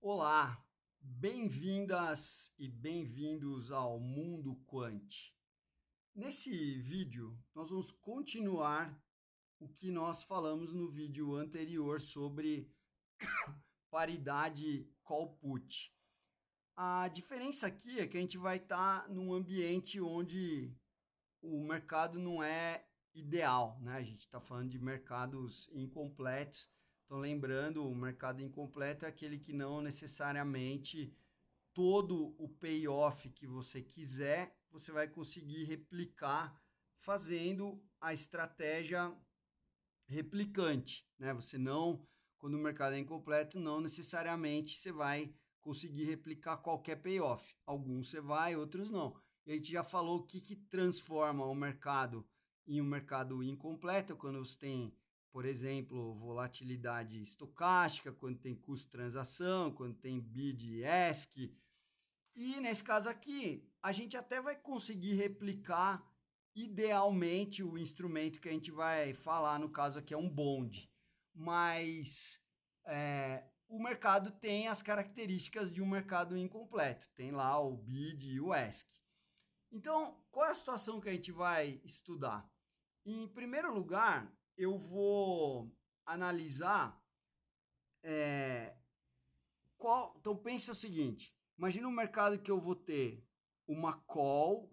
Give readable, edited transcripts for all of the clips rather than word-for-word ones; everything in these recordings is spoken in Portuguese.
Olá, bem-vindas e bem-vindos ao Mundo Quant. Nesse vídeo, nós vamos continuar o que nós falamos no vídeo anterior sobre paridade call put. A diferença aqui é que a gente vai estar num ambiente onde o mercado não é ideal, né? A gente está falando de mercados incompletos. Então, lembrando, o mercado incompleto é aquele que não necessariamente todo o payoff que você quiser, você vai conseguir replicar fazendo a estratégia replicante, né? Você não, quando o mercado é incompleto, não necessariamente você vai conseguir replicar qualquer payoff. Alguns você vai, outros não. E a gente já falou o que transforma o mercado em um mercado incompleto, quando você tem, por exemplo, volatilidade estocástica, quando tem custo de transação, quando tem bid e ask. E nesse caso aqui, a gente até vai conseguir replicar idealmente o instrumento que a gente vai falar, no caso aqui é um bond, mas o mercado tem as características de um mercado incompleto, tem lá o bid e o ask. Então, qual é a situação que a gente vai estudar? Em primeiro lugar, eu vou analisar então pensa o seguinte, imagina um mercado que eu vou ter uma call.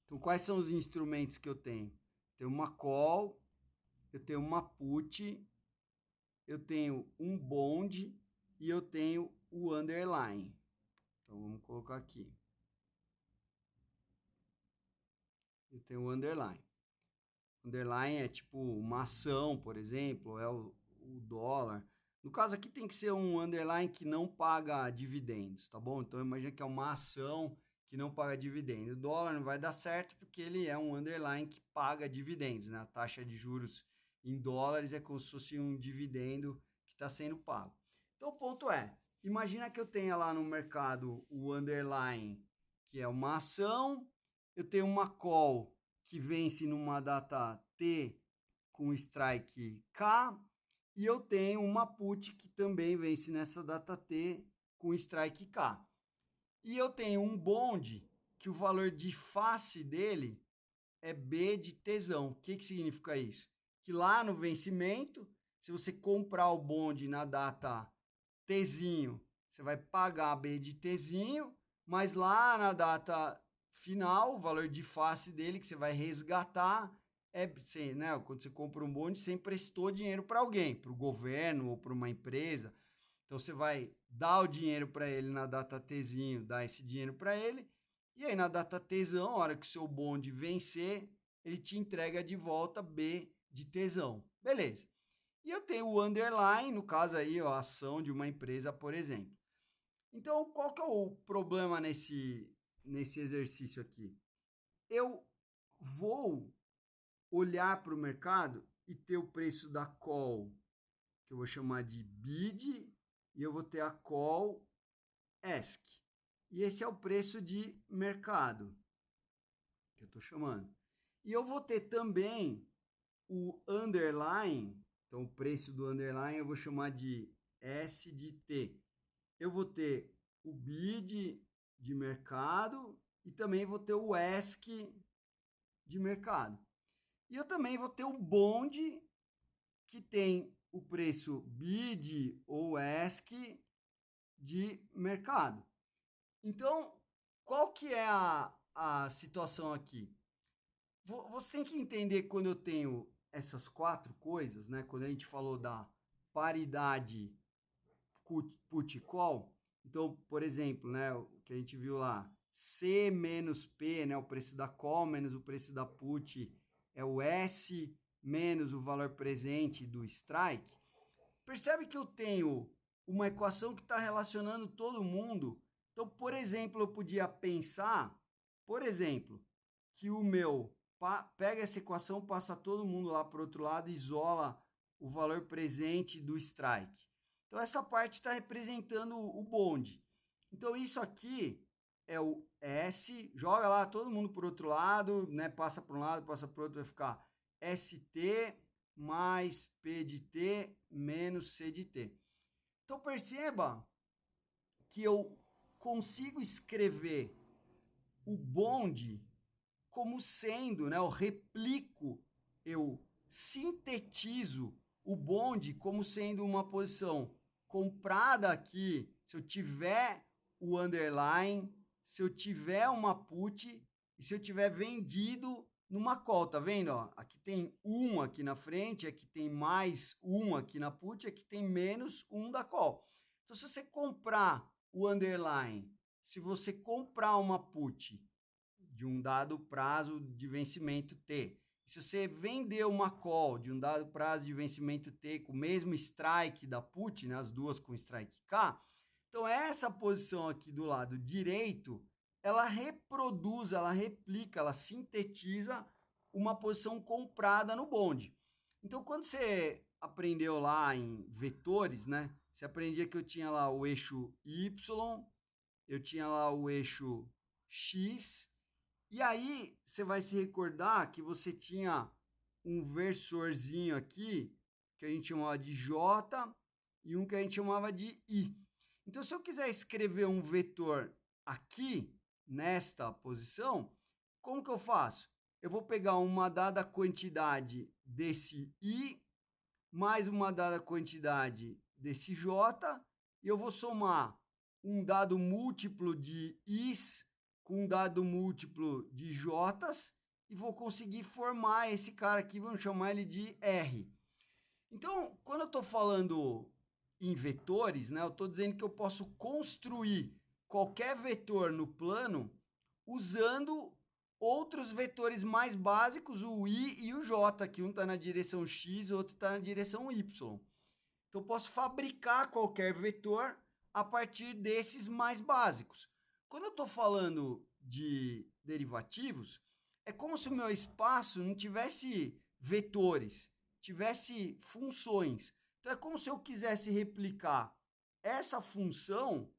Então, quais são os instrumentos que eu tenho? Tenho uma call, eu tenho uma put, eu tenho um bond e eu tenho o underlying. Então, vamos colocar aqui. Eu tenho o underlying. Underlying é tipo uma ação, por exemplo, é o dólar. No caso aqui tem que ser um underlying que não paga dividendos, tá bom? Então imagina que é uma ação que não paga dividendos. O dólar não vai dar certo porque ele é um underlying que paga dividendos, né? A taxa de juros em dólares é como se fosse um dividendo que está sendo pago. Então o ponto é, imagina que eu tenha lá no mercado o underlying, que é uma ação, eu tenho uma call que vence numa data T com strike K, e eu tenho uma put que também vence nessa data T com strike K. E eu tenho um bond que o valor de face dele é B de tesão. O que significa isso? Que lá no vencimento, se você comprar o bond na data Tzinho, você vai pagar B de Tzinho, mas lá na data final, o valor de face dele que você vai resgatar né, quando você compra um bonde, você emprestou dinheiro para alguém, para o governo ou para uma empresa. Então você vai dar o dinheiro para ele na data Tzinho, dar esse dinheiro para ele, e aí na data Tzão, a hora que o seu bonde vencer, ele te entrega de volta B de Tzão. Beleza. E eu tenho o underline, no caso aí, ó, a ação de uma empresa, por exemplo. Então, qual que é o problema nesse exercício aqui? Eu vou olhar para o mercado e ter o preço da call, que eu vou chamar de bid, e eu vou ter a call ask. E esse é o preço de mercado, que eu estou chamando. E eu vou ter também o underline, então o preço do underline eu vou chamar de S de T. Eu vou ter o bid de mercado e também vou ter o ask de mercado. E eu também vou ter o bond que tem o preço bid ou ask de mercado. Então, qual que é a situação aqui? Você tem que entender quando eu tenho essas quatro coisas, né? Quando a gente falou da paridade put call, então, por exemplo, né, o que a gente viu lá, C menos P, né, o preço da call menos o preço da put é o S menos o valor presente do strike. Percebe que eu tenho uma equação que está relacionando todo mundo. Então, por exemplo, eu podia pensar, por exemplo, que o meu pega essa equação, passa todo mundo lá para o outro lado e isola o valor presente do strike. Então, essa parte está representando o bonde. Então, isso aqui é o S, joga lá todo mundo para o outro lado, né? Passa para um lado, passa para o outro, vai ficar ST mais P de T menos C de T. Então perceba que eu consigo escrever o bonde como sendo, né, eu replico, eu sintetizo o bonde como sendo uma posição comprada aqui, se eu tiver o underline, se eu tiver uma put e se eu tiver vendido numa call, tá vendo? Ó, aqui tem 1 aqui na frente, aqui tem mais 1 aqui na put, aqui tem menos 1 da call. Então, se você comprar o underline, se você comprar uma put de um dado prazo de vencimento T, se você vender uma call de um dado prazo de vencimento T com o mesmo strike da put, né, as duas com strike K, então essa posição aqui do lado direito, ela reproduz, ela replica, ela sintetiza uma posição comprada no bonde. Então, quando você aprendeu lá em vetores, né, você aprendia que eu tinha lá o eixo Y, eu tinha lá o eixo X, e aí você vai se recordar que você tinha um versorzinho aqui, que a gente chamava de J, e um que a gente chamava de I. Então, se eu quiser escrever um vetor aqui, nesta posição, como que eu faço? Eu vou pegar uma dada quantidade desse I, mais uma dada quantidade desse J, e eu vou somar um dado múltiplo de Is com um dado múltiplo de J's, e vou conseguir formar esse cara aqui, vamos chamar ele de R. Então, quando eu estou falando em vetores, né, eu estou dizendo que eu posso construir qualquer vetor no plano usando outros vetores mais básicos, o I e o J, que um está na direção X e o outro está na direção Y. Então, eu posso fabricar qualquer vetor a partir desses mais básicos. Quando eu estou falando de derivativos, é como se o meu espaço não tivesse vetores, tivesse funções. Então, é como se eu quisesse replicar essa função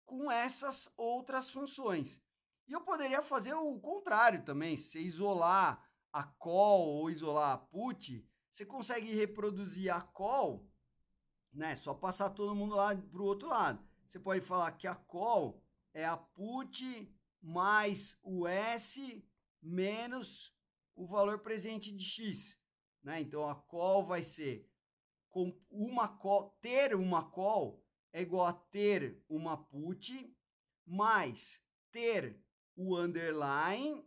com essas outras funções. E eu poderia fazer o contrário também. Se você isolar a call ou isolar a put, você consegue reproduzir a call, né? Só passar todo mundo lá para o outro lado. Você pode falar que a call é a put mais o S menos o valor presente de X, né? Então a call vai ser com uma call, ter uma call é igual a ter uma put mais ter o underline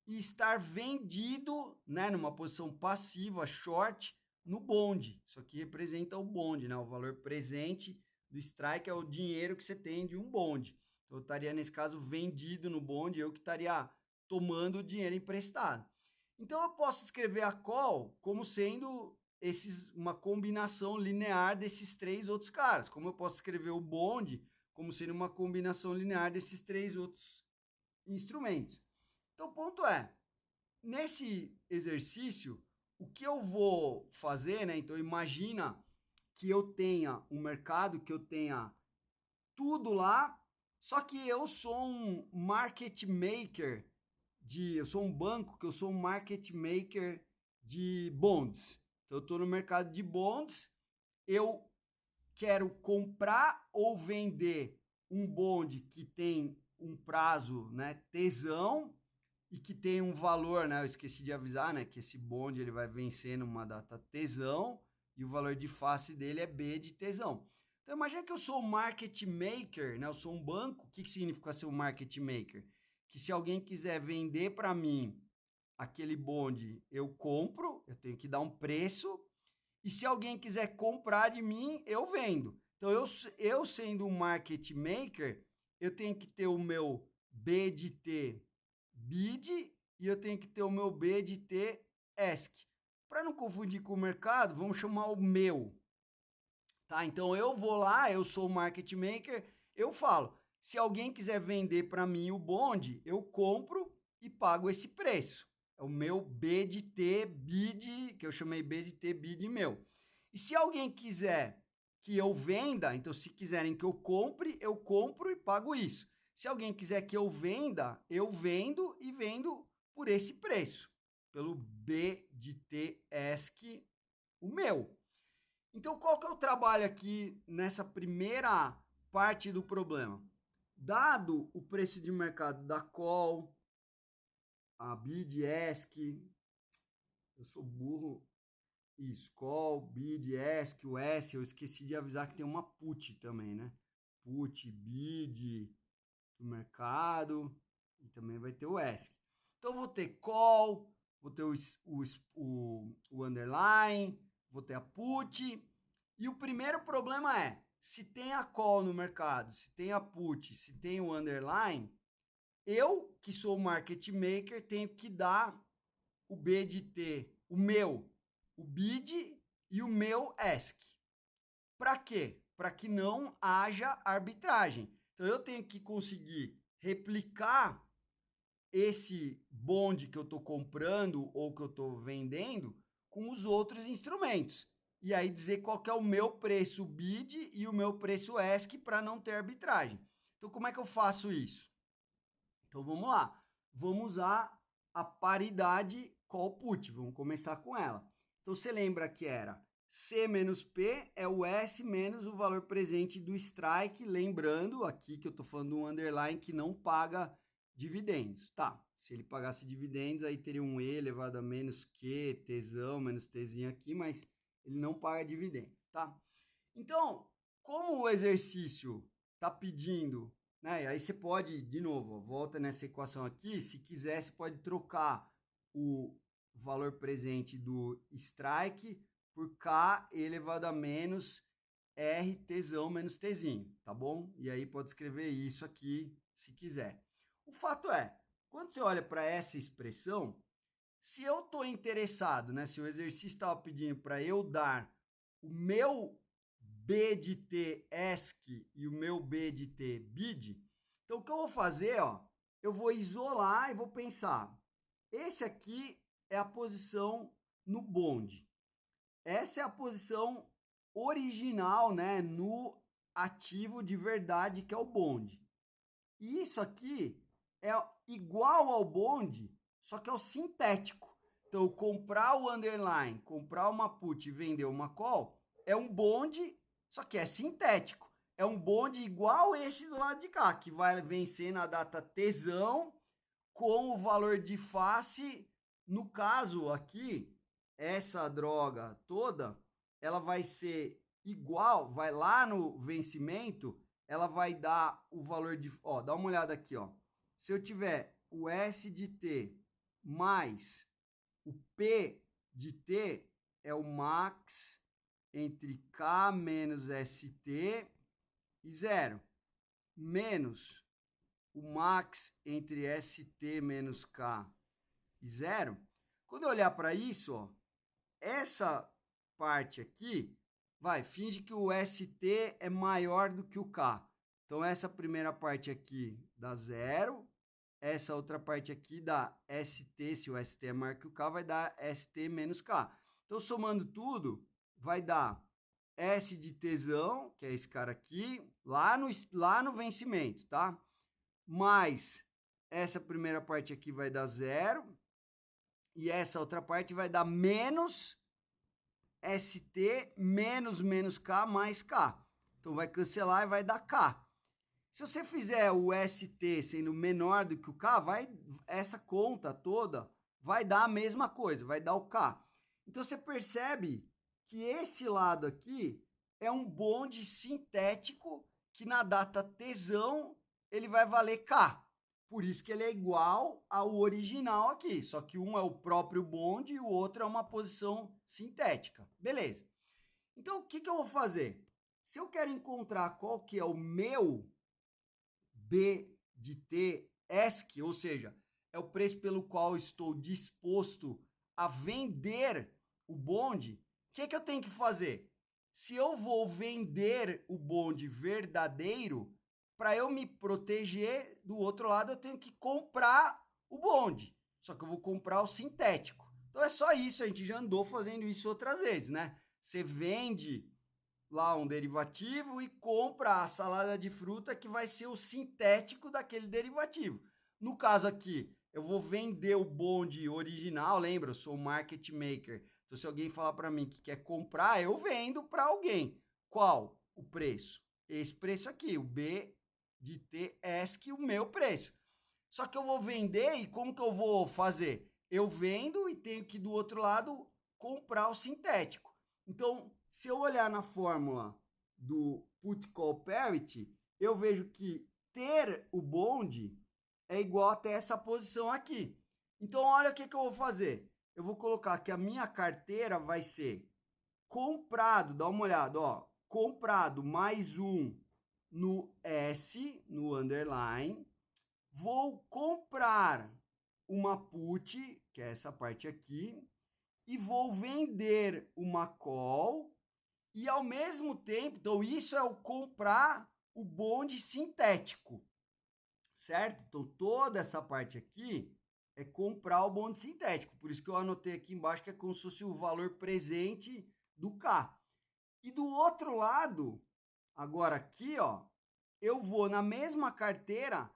e estar vendido, né, numa posição passiva, short, no bonde. Isso aqui representa o bonde, né? O valor presente do strike é o dinheiro que você tem de um bonde. Então, eu estaria, nesse caso, vendido no bonde, eu que estaria tomando o dinheiro emprestado. Então, eu posso escrever a call como sendo uma combinação linear desses três outros caras. Como eu posso escrever o bonde como sendo uma combinação linear desses três outros instrumentos. Então, o ponto é, nesse exercício, o que eu vou fazer, né? Então, imagina que eu tenha um mercado, que eu tenha tudo lá, só que eu sou um market maker eu sou um banco, que eu sou um market maker de bonds. Então, eu estou no mercado de bonds, eu quero comprar ou vender um bond que tem um prazo, né, tesão, e que tem um valor, né, eu esqueci de avisar, né, que esse bond ele vai vencer numa data tesão, e o valor de face dele é B de tesão. Então, imagina que eu sou um market maker, né, eu sou um banco. O que significa ser um market maker? Que se alguém quiser vender para mim aquele bond, eu compro, eu tenho que dar um preço, e se alguém quiser comprar de mim, eu vendo. Então, eu sendo um market maker, eu tenho que ter o meu B de T bid e eu tenho que ter o meu B de T ask. Para não confundir com o mercado, vamos chamar o meu. Tá? Então, eu vou lá, eu sou o market maker, eu falo, se alguém quiser vender para mim o bonde, eu compro e pago esse preço. É o meu B de T bid, que eu chamei B de T bid meu. E se alguém quiser que eu venda, então se quiserem que eu compro e pago isso. Se alguém quiser que eu venda, eu vendo e vendo por esse preço, pelo B de T ask, o meu. Então, qual que é o trabalho aqui nessa primeira parte do problema? Dado o preço de mercado da call, a bid, ask, eu sou burro, isso, call, bid, ask, o S, eu esqueci de avisar que tem uma put também, né? Put, bid do mercado e também vai ter o ask. Então, vou ter call, vou ter o underline, vou ter a put. E o primeiro problema é, se tem a call no mercado, se tem a put, se tem o underline, eu, que sou o market maker, tenho que dar o BDT, o bid e o meu ask. Para quê? Para que não haja arbitragem. Então, eu tenho que conseguir replicar esse bonde que eu estou comprando ou que eu estou vendendo com os outros instrumentos. E aí dizer qual que é o meu preço bid e o meu preço ask para não ter arbitragem. Então, como é que eu faço isso? Então, vamos lá. Vamos usar a paridade call put. Vamos começar com ela. Então, você lembra que era C menos P é o S menos o valor presente do strike. Lembrando aqui que eu estou falando de um underline que não paga dividendos. Tá, se ele pagasse dividendos, aí teria um E elevado a menos Q, Tzão, menos Tzinho aqui, mas ele não paga dividendo, tá? Então, como o exercício está pedindo, né? Aí você pode, de novo, ó, volta nessa equação aqui, se quiser, você pode trocar o valor presente do strike por K elevado a menos R Tzão menos Tzinho, tá bom? E aí pode escrever isso aqui, se quiser. O fato é, quando você olha para essa expressão, se eu estou interessado, né? Se o exercício estava pedindo para eu dar o meu B de T ESC e o meu B de T BID, então o que eu vou fazer, ó, eu vou isolar e vou pensar, esse aqui é a posição no bonde. Essa é a posição original, né, no ativo de verdade que é o bonde. E isso aqui é igual ao bonde, só que é o sintético. Então, comprar o underline, comprar uma put e vender uma call é um bonde, só que é sintético. É um bonde igual esse do lado de cá, que vai vencer na data Tzão com o valor de face. No caso aqui, essa droga toda, ela vai ser igual, vai lá no vencimento, ela vai dar o valor de, ó, dá uma olhada aqui, ó. Se eu tiver o S de T mais o P de T é o max entre K menos ST e zero, menos o max entre ST menos K e zero. Quando eu olhar para isso, ó, essa parte aqui, finge que o ST é maior do que o K. Então, essa primeira parte aqui dá zero, essa outra parte aqui dá ST, se o ST é maior que o K, vai dar ST menos K. Então, somando tudo, vai dar S de Tzão, que é esse cara aqui, lá no vencimento, tá? Mais essa primeira parte aqui vai dar zero, e essa outra parte vai dar menos ST menos K mais K. Então, vai cancelar e vai dar K. Se você fizer o ST sendo menor do que o K, essa conta toda vai dar a mesma coisa, vai dar o K. Então, você percebe que esse lado aqui é um bonde sintético que na data Tzão ele vai valer K. Por isso que ele é igual ao original aqui, só que um é o próprio bonde e o outro é uma posição sintética. Beleza. Então, o que eu vou fazer? Se eu quero encontrar qual que é o meu B de T ESC, ou seja, é o preço pelo qual estou disposto a vender o bonde, o que eu tenho que fazer? Se eu vou vender o bonde verdadeiro, para eu me proteger, do outro lado eu tenho que comprar o bonde. Só que eu vou comprar o sintético. Então é só isso, a gente já andou fazendo isso outras vezes, né? Você vende lá um derivativo e compra a salada de fruta que vai ser o sintético daquele derivativo. No caso aqui, eu vou vender o bonde original, lembra? Eu sou o market maker. Então, se alguém falar para mim que quer comprar, eu vendo para alguém. Qual? O preço. esse preço aqui, o B de T ESC, o meu preço. Só que eu vou vender e como que eu vou fazer? Eu vendo e tenho que do outro lado comprar o sintético. Então, se eu olhar na fórmula do put call parity, eu vejo que ter o bonde é igual até essa posição aqui. Então, olha o que eu vou fazer. Eu vou colocar que a minha carteira vai ser comprado, dá uma olhada, ó, comprado mais um no S, no underline. Vou comprar uma put, que é essa parte aqui, e vou vender uma call, e ao mesmo tempo, então isso é o comprar o bonde sintético, certo? Então toda essa parte aqui é comprar o bonde sintético, por isso que eu anotei aqui embaixo que é como se fosse o valor presente do K. E do outro lado, agora aqui, ó, eu vou na mesma carteira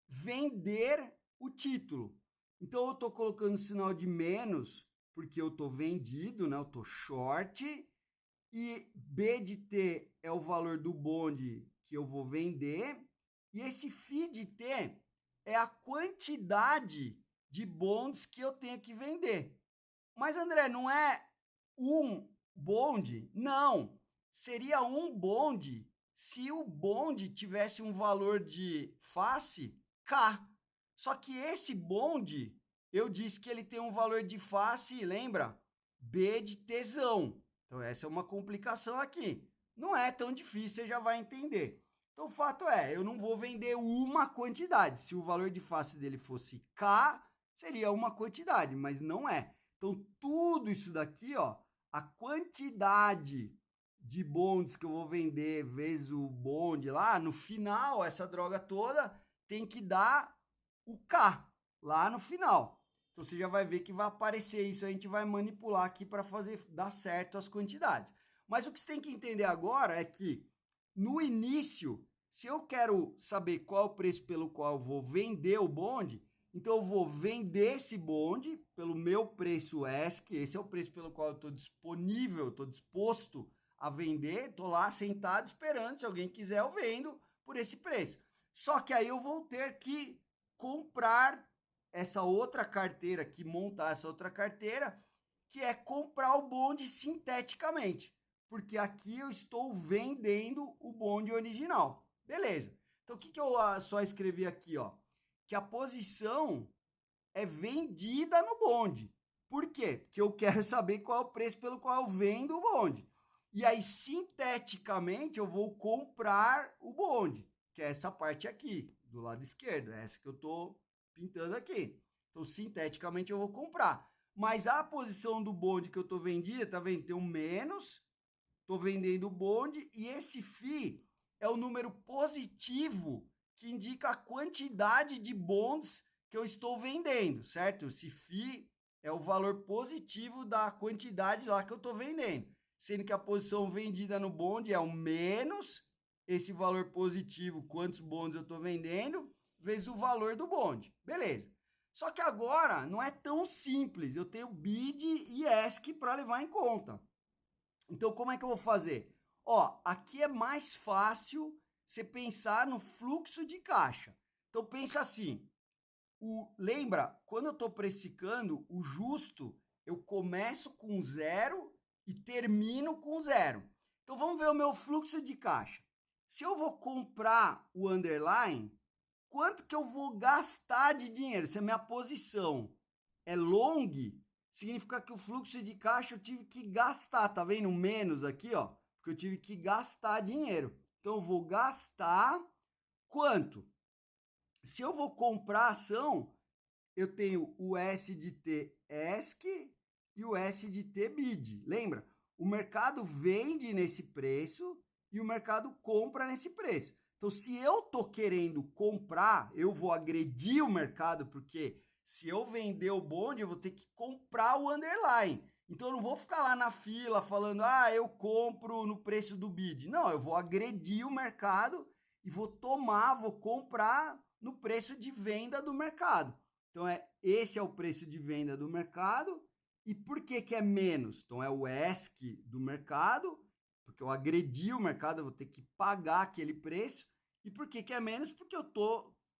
vender o título. Então eu estou colocando o sinal de menos porque eu estou vendido, né? Eu estou short. E B de T é o valor do bonde que eu vou vender. E esse FI de T é a quantidade de bonds que eu tenho que vender. Mas, André, não é um bonde? Não. Seria um bonde se o bonde tivesse um valor de face K. Só que esse bonde, eu disse que ele tem um valor de face, lembra? B de tesão. Então, essa é uma complicação aqui. Não é tão difícil, você já vai entender. Então, o fato é, eu não vou vender uma quantidade. Se o valor de face dele fosse K, seria uma quantidade, mas não é. Então, tudo isso daqui, ó, a quantidade de bondes que eu vou vender vezes o bonde lá, no final, essa droga toda tem que dar o K lá no final. Então, você já vai ver que vai aparecer isso, a gente vai manipular aqui para fazer dar certo as quantidades. Mas o que você tem que entender agora é que, no início, se eu quero saber qual é o preço pelo qual eu vou vender o bonde, então eu vou vender esse bonde pelo meu preço ESC, esse é o preço pelo qual eu estou disponível, estou disposto a vender, estou lá sentado esperando, se alguém quiser eu vendo por esse preço. Só que aí eu vou ter que comprar essa outra carteira, que montar essa outra carteira, que é comprar o bonde sinteticamente, porque aqui eu estou vendendo o bonde original. Beleza. Então o que eu só escrevi aqui, ó? Que a posição é vendida no bonde. Por quê? Porque eu quero saber qual é o preço pelo qual eu vendo o bonde. E aí, sinteticamente, eu vou comprar o bonde, que é essa parte aqui, do lado esquerdo, é essa que eu estou pintando aqui. Então, sinteticamente, eu vou comprar. Mas a posição do bonde que eu estou vendendo, tá vendo? Tem um menos, estou vendendo o bonde, e esse FI é o número positivo que indica a quantidade de bonds que eu estou vendendo, certo? Esse FI é o valor positivo da quantidade lá que eu estou vendendo, sendo que a posição vendida no bonde é o menos esse valor positivo, quantos bonds eu estou vendendo, vezes o valor do bonde. Beleza. Só que agora não é tão simples, eu tenho bid e ESC para levar em conta. Então, como é que eu vou fazer? Ó, aqui é mais fácil você pensar no fluxo de caixa. Então, pensa assim, lembra, quando eu estou precificando, o justo, eu começo com zero e termino com zero. Então, vamos ver o meu fluxo de caixa. Se eu vou comprar o underline, quanto que eu vou gastar de dinheiro? Se a minha posição é long, significa que o fluxo de caixa eu tive que gastar, tá vendo? Menos aqui, ó, porque eu tive que gastar dinheiro. Então, eu vou gastar quanto? Se eu vou comprar ação, eu tenho o S de T ESC e o S de T BID. Lembra? O mercado vende nesse preço e o mercado compra nesse preço. Então, se eu tô querendo comprar, eu vou agredir o mercado, porque se eu vender o bonde, eu vou ter que comprar o underline. Então, eu não vou ficar lá na fila falando, eu compro no preço do bid. Não, eu vou agredir o mercado e vou comprar no preço de venda do mercado. Então, esse é o preço de venda do mercado. E por que é menos? Então, é o ESC do mercado porque eu agredi o mercado, eu vou ter que pagar aquele preço. E por que é menos? Porque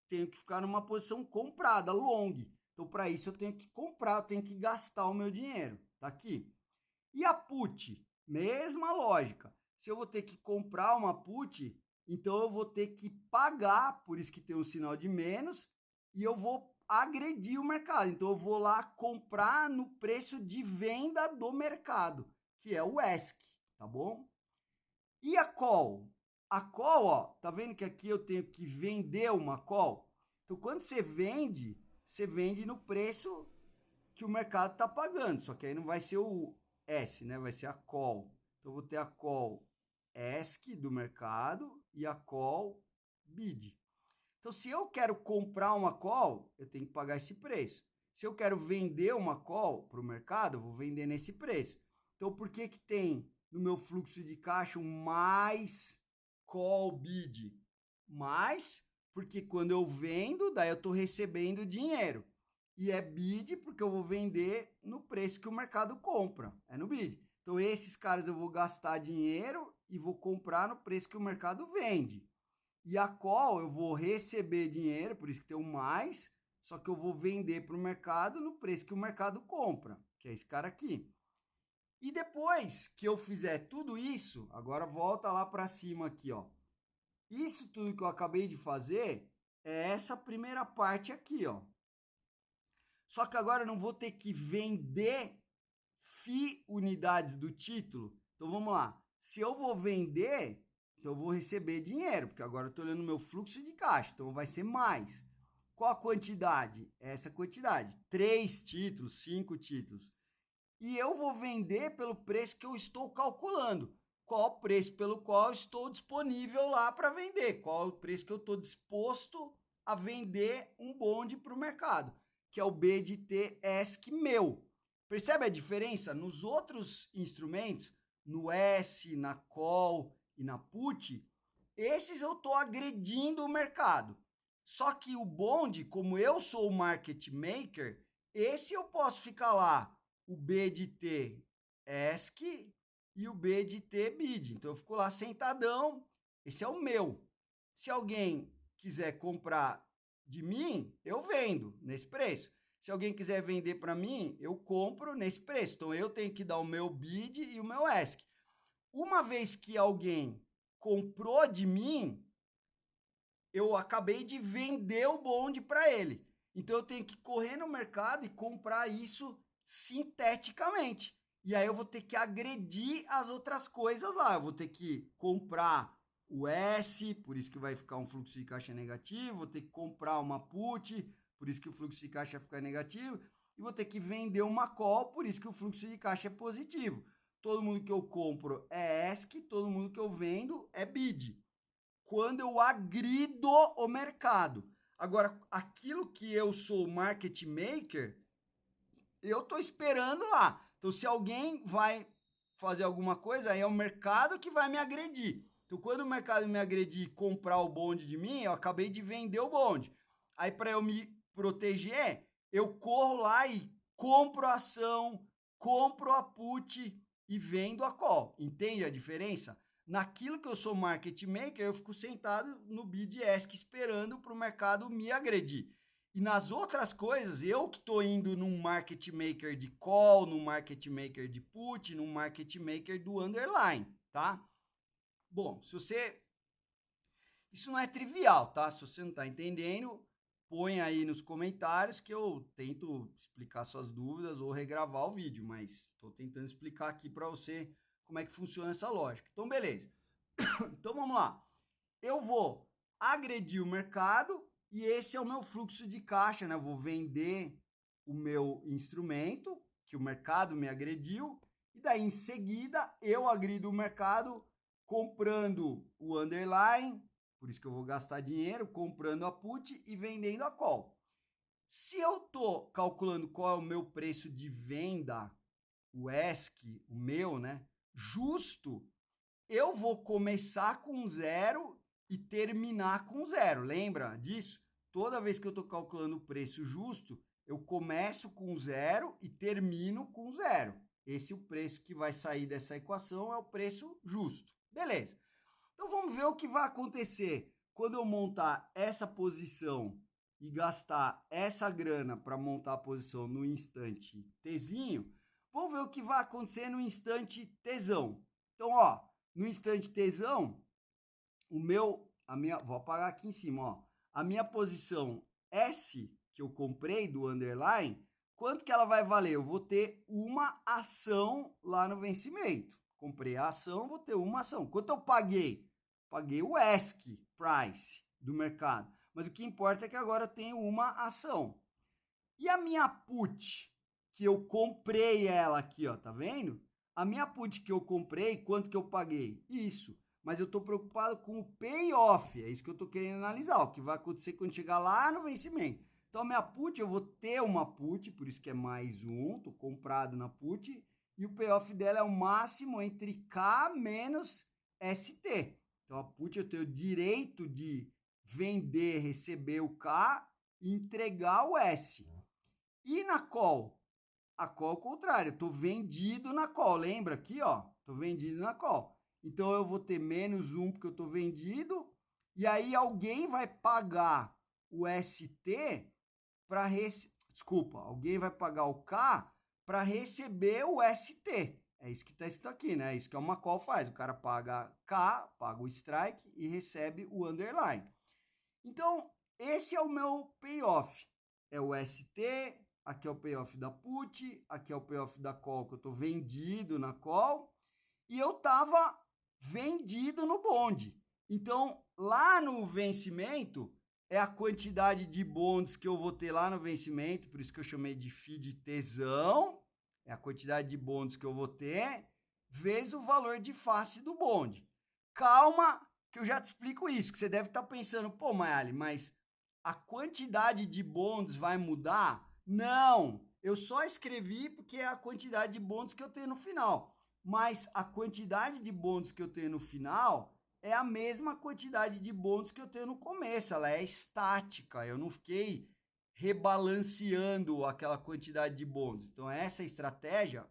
tenho que ficar numa posição comprada, long. Então, para isso, eu tenho que comprar, eu tenho que gastar o meu dinheiro. Tá aqui. E a put? Mesma lógica. Se eu vou ter que comprar uma put, então eu vou ter que pagar, por isso que tem um sinal de menos, e eu vou agredir o mercado. Então eu vou lá comprar no preço de venda do mercado, que é o ESC, tá bom? E a call? A call, ó, tá vendo que aqui eu tenho que vender uma call? Então quando você vende no preço que o mercado está pagando, só que aí não vai ser o S, né? Vai ser a call. Então eu vou ter a call ESC do mercado e a call bid. Então se eu quero comprar uma call, eu tenho que pagar esse preço. Se eu quero vender uma call para o mercado, eu vou vender nesse preço. Então por que tem no meu fluxo de caixa um mais call bid? Mais, porque quando eu vendo, daí eu estou recebendo dinheiro. E é bid porque eu vou vender no preço que o mercado compra. É no bid. Então, esses caras eu vou gastar dinheiro e vou comprar no preço que o mercado vende. E a call eu vou receber dinheiro, por isso que tem um mais, só que eu vou vender para o mercado no preço que o mercado compra, que é esse cara aqui. E depois que eu fizer tudo isso, agora volta lá para cima aqui, ó. Isso tudo que eu acabei de fazer é essa primeira parte aqui, ó. Só que agora eu não vou ter que vender FII unidades do título. Então vamos lá. Se eu vou vender, então eu vou receber dinheiro, porque agora eu estou olhando o meu fluxo de caixa, então vai ser mais. Qual a quantidade? Essa quantidade. 3 títulos, 5 títulos. E eu vou vender pelo preço que eu estou calculando. Qual o preço pelo qual eu estou disponível lá para vender? Qual é o preço que eu estou disposto a vender um bonde para o mercado? Que é o BDT ESC meu. Percebe a diferença? Nos outros instrumentos, no S, na call e na put, esses eu estou agredindo o mercado. Só que o bonde, como eu sou o market maker, esse eu posso ficar lá, o BDT ESC e o BDT BID. Então eu fico lá sentadão, esse é o meu. Se alguém quiser comprar de mim, eu vendo nesse preço. Se alguém quiser vender para mim, eu compro nesse preço. Então eu tenho que dar o meu bid e o meu ESC. Uma vez que alguém comprou de mim, eu acabei de vender o bonde para ele. Então eu tenho que correr no mercado e comprar isso sinteticamente. E aí eu vou ter que agredir as outras coisas lá. Eu vou ter que comprar o S, por isso que vai ficar um fluxo de caixa negativo. Vou ter que comprar uma put, por isso que o fluxo de caixa fica negativo. E vou ter que vender uma call, por isso que o fluxo de caixa é positivo. Todo mundo que eu compro é ESC, todo mundo que eu vendo é BID. Quando eu agrido o mercado. Agora, aquilo que eu sou market maker, eu estou esperando lá. Então, se alguém vai fazer alguma coisa, aí é o mercado que vai me agredir. Então, quando o mercado me agredir e comprar o bonde de mim, eu acabei de vender o bonde. Aí, para eu me proteger, eu corro lá e compro a ação, compro a put e vendo a call. Entende a diferença? Naquilo que eu sou market maker, eu fico sentado no bid ESC esperando para o mercado me agredir. E nas outras coisas, eu que estou indo num market maker de call, num market maker de put, num market maker do underline, tá? Bom, se você... Isso não é trivial, tá? Se você não está entendendo, põe aí nos comentários que eu tento explicar suas dúvidas ou regravar o vídeo, mas estou tentando explicar aqui para você como é que funciona essa lógica. Então, beleza. Então, vamos lá. Eu vou agredir o mercado e esse é o meu fluxo de caixa, né? Eu vou vender o meu instrumento, que o mercado me agrediu, e daí em seguida eu agrido o mercado comprando o underline, por isso que eu vou gastar dinheiro, comprando a put e vendendo a call. Se eu estou calculando qual é o meu preço de venda, o ESC, o meu, né? Justo, eu vou começar com zero e terminar com zero. Lembra disso? Toda vez que eu estou calculando o preço justo, eu começo com zero e termino com zero. Esse é o preço que vai sair dessa equação, é o preço justo. Beleza. Então vamos ver o que vai acontecer quando eu montar essa posição e gastar essa grana para montar a posição no instante Tzinho. Vamos ver o que vai acontecer no instante Tzão. Então, ó, no instante Tzão, vou apagar aqui em cima, ó. A minha posição S, que eu comprei do underline, quanto que ela vai valer? Eu vou ter uma ação lá no vencimento. Comprei a ação, vou ter uma ação. Quanto eu paguei? Paguei o ESC price do mercado. Mas o que importa é que agora eu tenho uma ação. E a minha put, que eu comprei ela aqui, ó, tá vendo? A minha put que eu comprei, quanto que eu paguei? Isso. Mas eu estou preocupado com o payoff, é isso que eu estou querendo analisar, o que vai acontecer quando chegar lá no vencimento. Então, a minha put, eu vou ter uma put, por isso que é mais um, estou comprado na put, e o payoff dela é o máximo entre K menos ST. Então, a put eu tenho o direito de vender, receber o K e entregar o S. E na call? A call é o contrário, eu tô vendido na call, lembra aqui, ó? Tô vendido na call. Então eu vou ter menos um porque eu tô vendido, e aí alguém vai pagar o ST para desculpa, alguém vai pagar o K para receber o ST. É isso que está escrito aqui, né? É isso que uma call faz. O cara paga K, paga o strike e recebe o underline. Então, esse é o meu payoff. É o ST, aqui é o payoff da put, aqui é o payoff da call, que eu estou vendido na call, e eu estava vendido no bonde. Então, lá no vencimento, é a quantidade de bonds que eu vou ter lá no vencimento, por isso que eu chamei de FII tesão, é a quantidade de bonds que eu vou ter, vezes o valor de face do bonde. Calma, que eu já te explico isso, que você deve estar pensando, pô, Mayali, mas a quantidade de bonds vai mudar? Não, eu só escrevi porque é a quantidade de bonds que eu tenho no final. Mas a quantidade de bonds que eu tenho no final é a mesma quantidade de bonds que eu tenho no começo. Ela é estática, eu não fiquei rebalanceando aquela quantidade de bonds. Então, essa estratégia,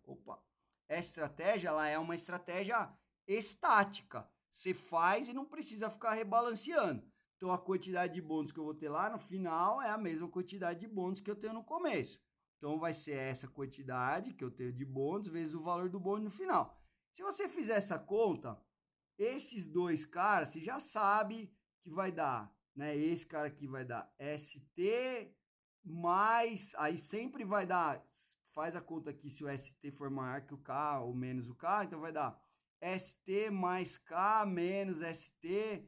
essa estratégia, ela é uma estratégia estática. Você faz e não precisa ficar rebalanceando. Então, a quantidade de bônus que eu vou ter lá no final é a mesma quantidade de bônus que eu tenho no começo. Então, vai ser essa quantidade que eu tenho de bônus vezes o valor do bônus no final. Se você fizer essa conta, esses dois caras, você já sabe que vai dar, né? Esse cara aqui vai dar ST mais, aí sempre vai dar, faz a conta aqui se o ST for maior que o K ou menos o K, então vai dar ST mais K menos ST,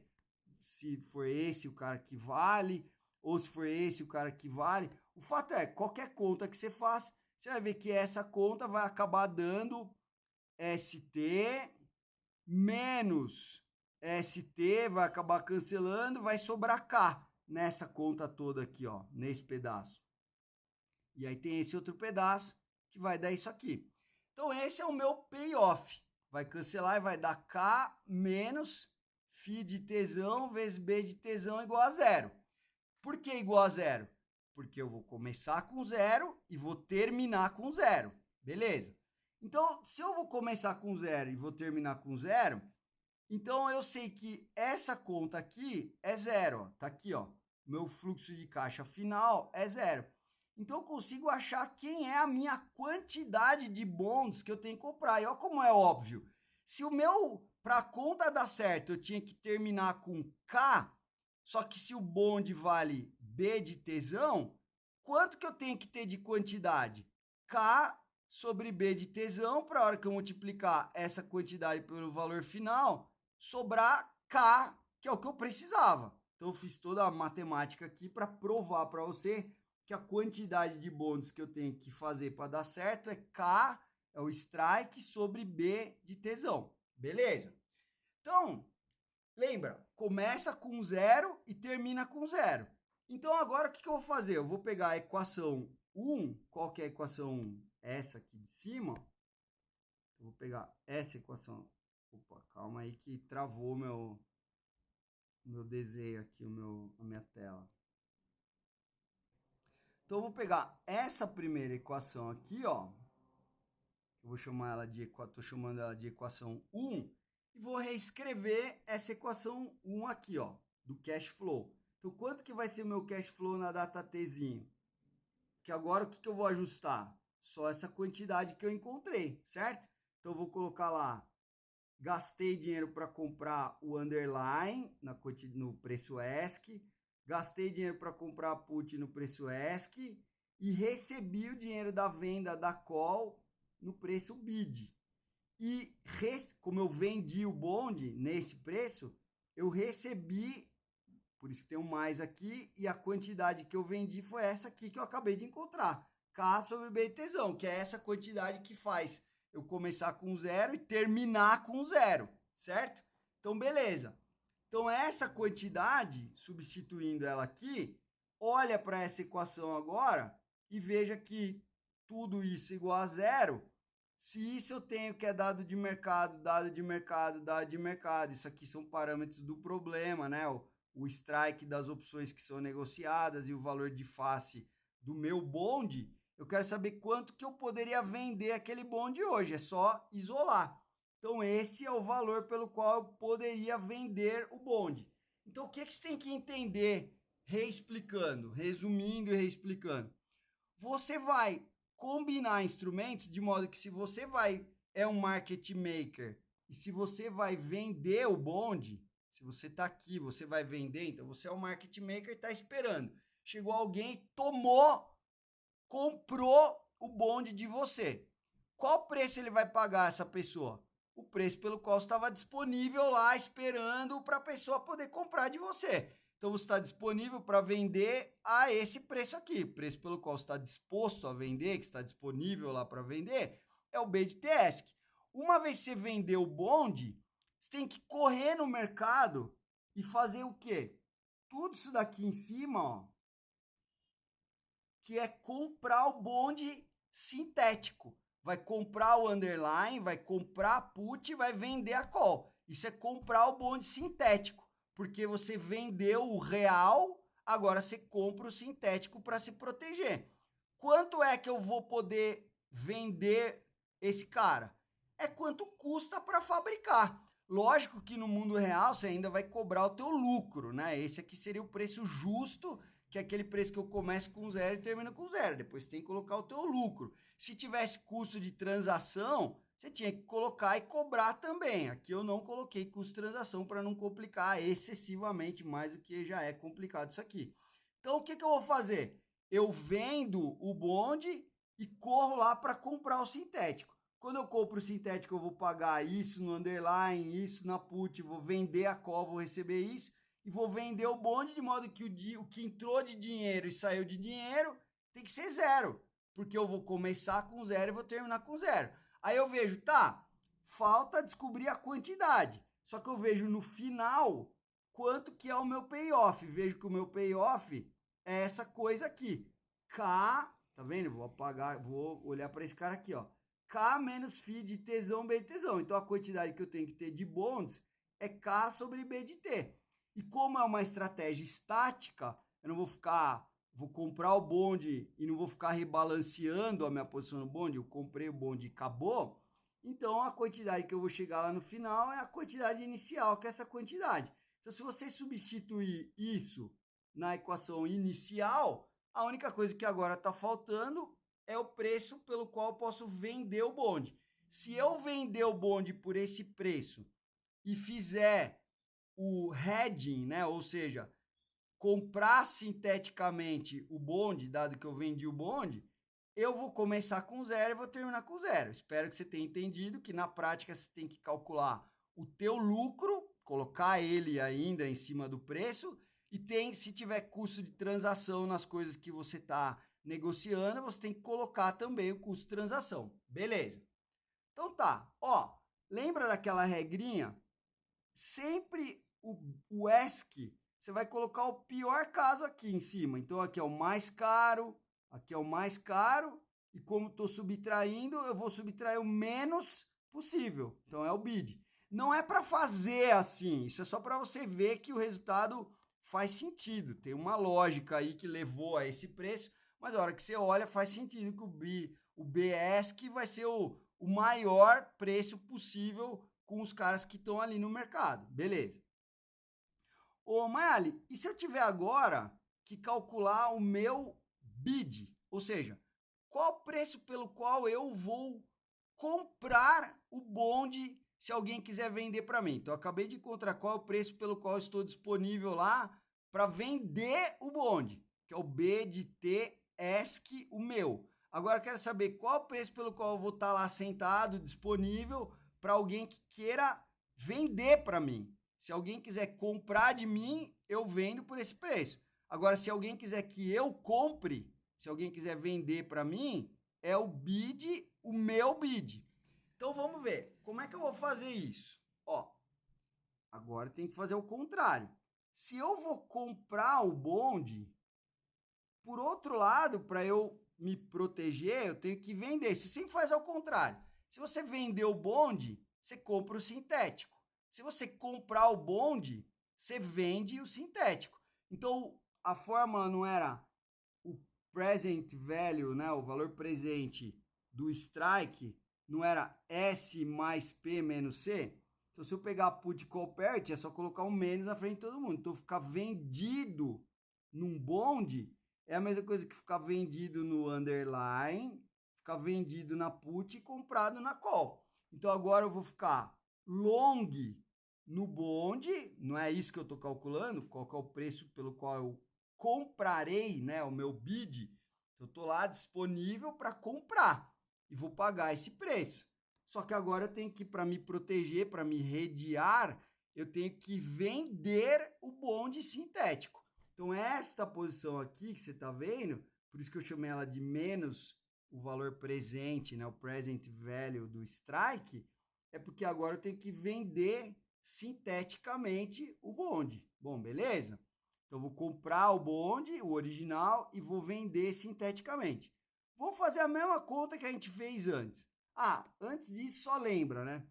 se for esse o cara que vale, ou se for esse o cara que vale. O fato é, qualquer conta que você faça, você vai ver que essa conta vai acabar dando ST menos ST, vai acabar cancelando, vai sobrar K nessa conta toda aqui, ó, nesse pedaço. E aí tem esse outro pedaço que vai dar isso aqui. Então esse é o meu payoff. Vai cancelar e vai dar K menos Φ de tesão vezes B de tesão igual a zero. Por que igual a zero? Porque eu vou começar com zero e vou terminar com zero. Beleza? Então, se eu vou começar com zero e vou terminar com zero, então eu sei que essa conta aqui é zero. Ó. Tá aqui, ó. Meu fluxo de caixa final é zero. Então eu consigo achar quem é a minha quantidade de bonds que eu tenho que comprar. E olha como é óbvio. Se o meu, para a conta dar certo, eu tinha que terminar com K, só que se o bond vale B de tesão, quanto que eu tenho que ter de quantidade? K sobre B de tesão, para a hora que eu multiplicar essa quantidade pelo valor final, sobrar K, que é o que eu precisava. Então eu fiz toda a matemática aqui para provar para você que a quantidade de bonds que eu tenho que fazer para dar certo é K, é o strike, sobre B de tesão. Beleza? Então, lembra, começa com zero e termina com zero. Então, agora o que eu vou fazer? Eu vou pegar a equação 1, qual que é a equação 1? Essa aqui de cima. Eu vou pegar essa equação. Opa, calma aí que travou meu desenho aqui, a minha tela. Então, eu vou pegar essa primeira equação aqui, ó. vou chamar ela de tô chamando ela de equação 1, e vou reescrever essa equação 1 aqui, ó, do cash flow. Então, quanto que vai ser meu cash flow na data Tzinho? Que agora o que eu vou ajustar? Só essa quantidade que eu encontrei, certo? Então, eu vou colocar lá, gastei dinheiro para comprar o underline no preço ESC, gastei dinheiro para comprar a put no preço ESC e recebi o dinheiro da venda da call no preço bid. E como eu vendi o bond nesse preço, eu recebi, por isso que tem um mais aqui, e a quantidade que eu vendi foi essa aqui que eu acabei de encontrar. K sobre B tesão, que é essa quantidade que faz eu começar com 0 e terminar com 0, certo? Então, beleza. Então, essa quantidade, substituindo ela aqui, olha para essa equação agora e veja que tudo isso igual a 0. Se isso eu tenho que é dado de mercado, dado de mercado, dado de mercado, isso aqui são parâmetros do problema, né? O strike das opções que são negociadas e o valor de face do meu bonde, eu quero saber quanto que eu poderia vender aquele bonde hoje, é só isolar. Então, esse é o valor pelo qual eu poderia vender o bonde. Então, o que você tem que entender, reexplicando, resumindo e reexplicando? Você vai combinar instrumentos de modo que se você é um market maker e se você vai vender o bonde, se você está aqui, você vai vender, então você é um market maker e está esperando. Chegou alguém, comprou o bonde de você. Qual preço ele vai pagar essa pessoa? O preço pelo qual estava disponível lá, esperando para a pessoa poder comprar de você. Então, você está disponível para vender a esse preço aqui. O preço pelo qual você está disposto a vender, que está disponível lá para vender, é o B de TESC. Uma vez que você vendeu o bonde, você tem que correr no mercado e fazer o quê? Tudo isso daqui em cima, ó, que é comprar o bonde sintético. Vai comprar o underline, vai comprar a put e vai vender a call. Isso é comprar o bonde sintético, porque você vendeu o real, agora você compra o sintético para se proteger. Quanto é que eu vou poder vender esse cara? É quanto custa para fabricar. Lógico que no mundo real você ainda vai cobrar o teu lucro, né? Esse aqui seria o preço justo, que é aquele preço que eu começo com 0 e termino com 0. Depois você tem que colocar o teu lucro. Se tivesse custo de transação, você tinha que colocar e cobrar também. Aqui eu não coloquei custo de transação para não complicar excessivamente mais do que já é complicado isso aqui. Então, o que eu vou fazer? Eu vendo o bonde e corro lá para comprar o sintético. Quando eu compro o sintético, eu vou pagar isso no underline, isso na put, vou vender a call, vou receber isso e vou vender o bonde de modo que o que entrou de dinheiro e saiu de dinheiro tem que ser 0, porque eu vou começar com 0 e vou terminar com 0. Aí eu vejo, tá, falta descobrir a quantidade, só que eu vejo no final quanto que é o meu payoff. Vejo que o meu payoff é essa coisa aqui, K, tá vendo? Vou apagar, vou olhar para esse cara aqui, ó. K menos φ de tesão B de tesão. Então, a quantidade que eu tenho que ter de bonds é K sobre B de T. E como é uma estratégia estática, eu não vou comprar o bonde e não vou ficar rebalanceando a minha posição no bonde. Eu comprei o bonde e acabou. Então, a quantidade que eu vou chegar lá no final é a quantidade inicial, que é essa quantidade. Então, se você substituir isso na equação inicial, a única coisa que agora está faltando é o preço pelo qual eu posso vender o bonde. Se eu vender o bonde por esse preço e fizer o hedging, né, ou seja, comprar sinteticamente o bonde, dado que eu vendi o bonde, eu vou começar com 0 e vou terminar com 0. Espero que você tenha entendido que na prática você tem que calcular o teu lucro, colocar ele ainda em cima do preço, e se tiver custo de transação nas coisas que você está negociando, você tem que colocar também o custo de transação. Beleza. Então tá, ó, lembra daquela regrinha? Sempre o ESC, você vai colocar o pior caso aqui em cima. Então aqui é o mais caro, aqui é o mais caro, e como estou subtraindo, eu vou subtrair o menos possível. Então é o bid. Não é para fazer assim, isso é só para você ver que o resultado faz sentido. Tem uma lógica aí que levou a esse preço, mas a hora que você olha faz sentido que o BS que vai ser o o maior preço possível com os caras que estão ali no mercado. Beleza. Ô, Mayali, e se eu tiver agora que calcular o meu bid? Ou seja, qual o preço pelo qual eu vou comprar o bonde se alguém quiser vender para mim? Então, eu acabei de encontrar qual é o preço pelo qual eu estou disponível lá para vender o bonde, que é o BDT ESC, o meu. Agora, eu quero saber qual é o preço pelo qual eu vou estar lá sentado, disponível para alguém que queira vender para mim. Se alguém quiser comprar de mim, eu vendo por esse preço. Agora, se alguém quiser que eu compre, se alguém quiser vender para mim, é o bid, o meu bid. Então vamos ver, como é que eu vou fazer isso? Ó, agora tem que fazer o contrário. Se eu vou comprar o bonde, por outro lado, para eu me proteger, eu tenho que vender. Você sempre faz ao contrário. Se você vender o bonde, você compra o sintético. Se você comprar o bonde, você vende o sintético. Então, a fórmula não era o present value, né, o valor presente do strike, não era S mais P menos C? Então, se eu pegar put call parity, é só colocar um menos na frente de todo mundo. Então, ficar vendido num bonde é a mesma coisa que ficar vendido no underline, ficar vendido na put e comprado na call. Então, agora eu vou ficar long no bonde, não é isso que eu estou calculando, qual é o preço pelo qual eu comprarei, né, o meu bid, eu estou lá disponível para comprar e vou pagar esse preço. Só que agora eu tenho que, para me proteger, para me redear, eu tenho que vender o bonde sintético. Então, esta posição aqui que você está vendo, por isso que eu chamei ela de menos o valor presente, né, o present value do strike, é porque agora eu tenho que vender sinteticamente o bonde. Bom, beleza? Então, eu vou comprar o bonde, o original, e vou vender sinteticamente. Vou fazer a mesma conta que a gente fez antes. Ah, antes disso, só lembra, né?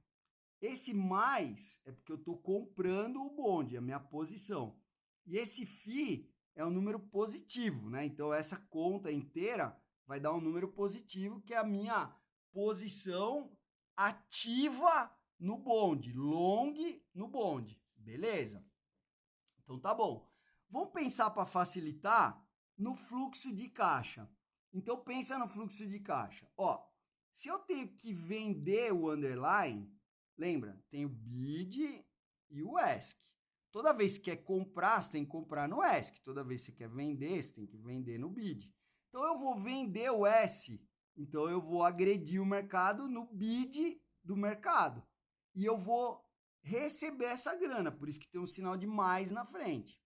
Esse mais é porque eu estou comprando o bonde, a minha posição. E esse FI é um número positivo, né? Então, essa conta inteira vai dar um número positivo, que é a minha posição ativa no bonde, long no bonde. Beleza? Então, tá bom. Vamos pensar para facilitar no fluxo de caixa. Então, pensa no fluxo de caixa. Ó, se eu tenho que vender o underline, lembra, tem o bid e o ask. Toda vez que quer comprar, você tem que comprar no ask. Toda vez que você quer vender, você tem que vender no bid. Então, eu vou vender o S. Então, eu vou agredir o mercado no bid do mercado. E eu vou receber essa grana. Por isso que tem um sinal de mais na frente.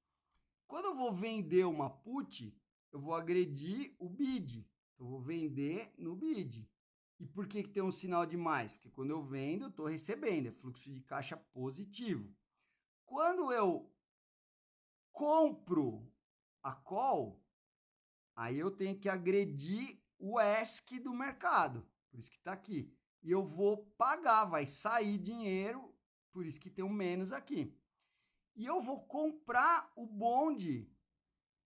Quando eu vou vender uma put, eu vou agredir o bid. Eu vou vender no bid. E por que tem um sinal de mais? Porque quando eu vendo, eu estou recebendo. É fluxo de caixa positivo. Quando eu compro a call, aí eu tenho que agredir o ESC do mercado. Por isso que está aqui. E eu vou pagar, vai sair dinheiro, por isso que tem um menos aqui. E eu vou comprar o bonde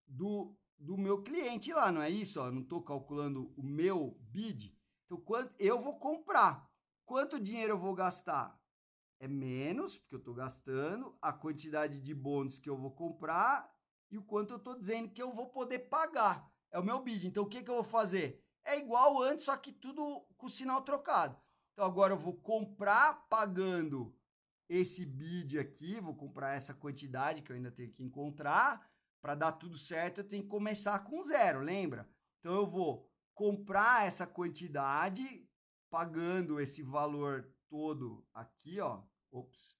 do meu cliente lá, não é isso? Ó, eu não estou calculando o meu bid. Então, quanto eu vou comprar? Quanto dinheiro eu vou gastar? É menos, porque eu estou gastando, a quantidade de bônus que eu vou comprar e o quanto eu estou dizendo que eu vou poder pagar. É o meu bid. Então, o que eu vou fazer? É igual antes, só que tudo com o sinal trocado. Então, agora eu vou comprar pagando esse bid aqui, vou comprar essa quantidade que eu ainda tenho que encontrar. Para dar tudo certo, eu tenho que começar com zero, lembra? Então, eu vou comprar essa quantidade, pagando esse valor todo aqui, ó. Ops.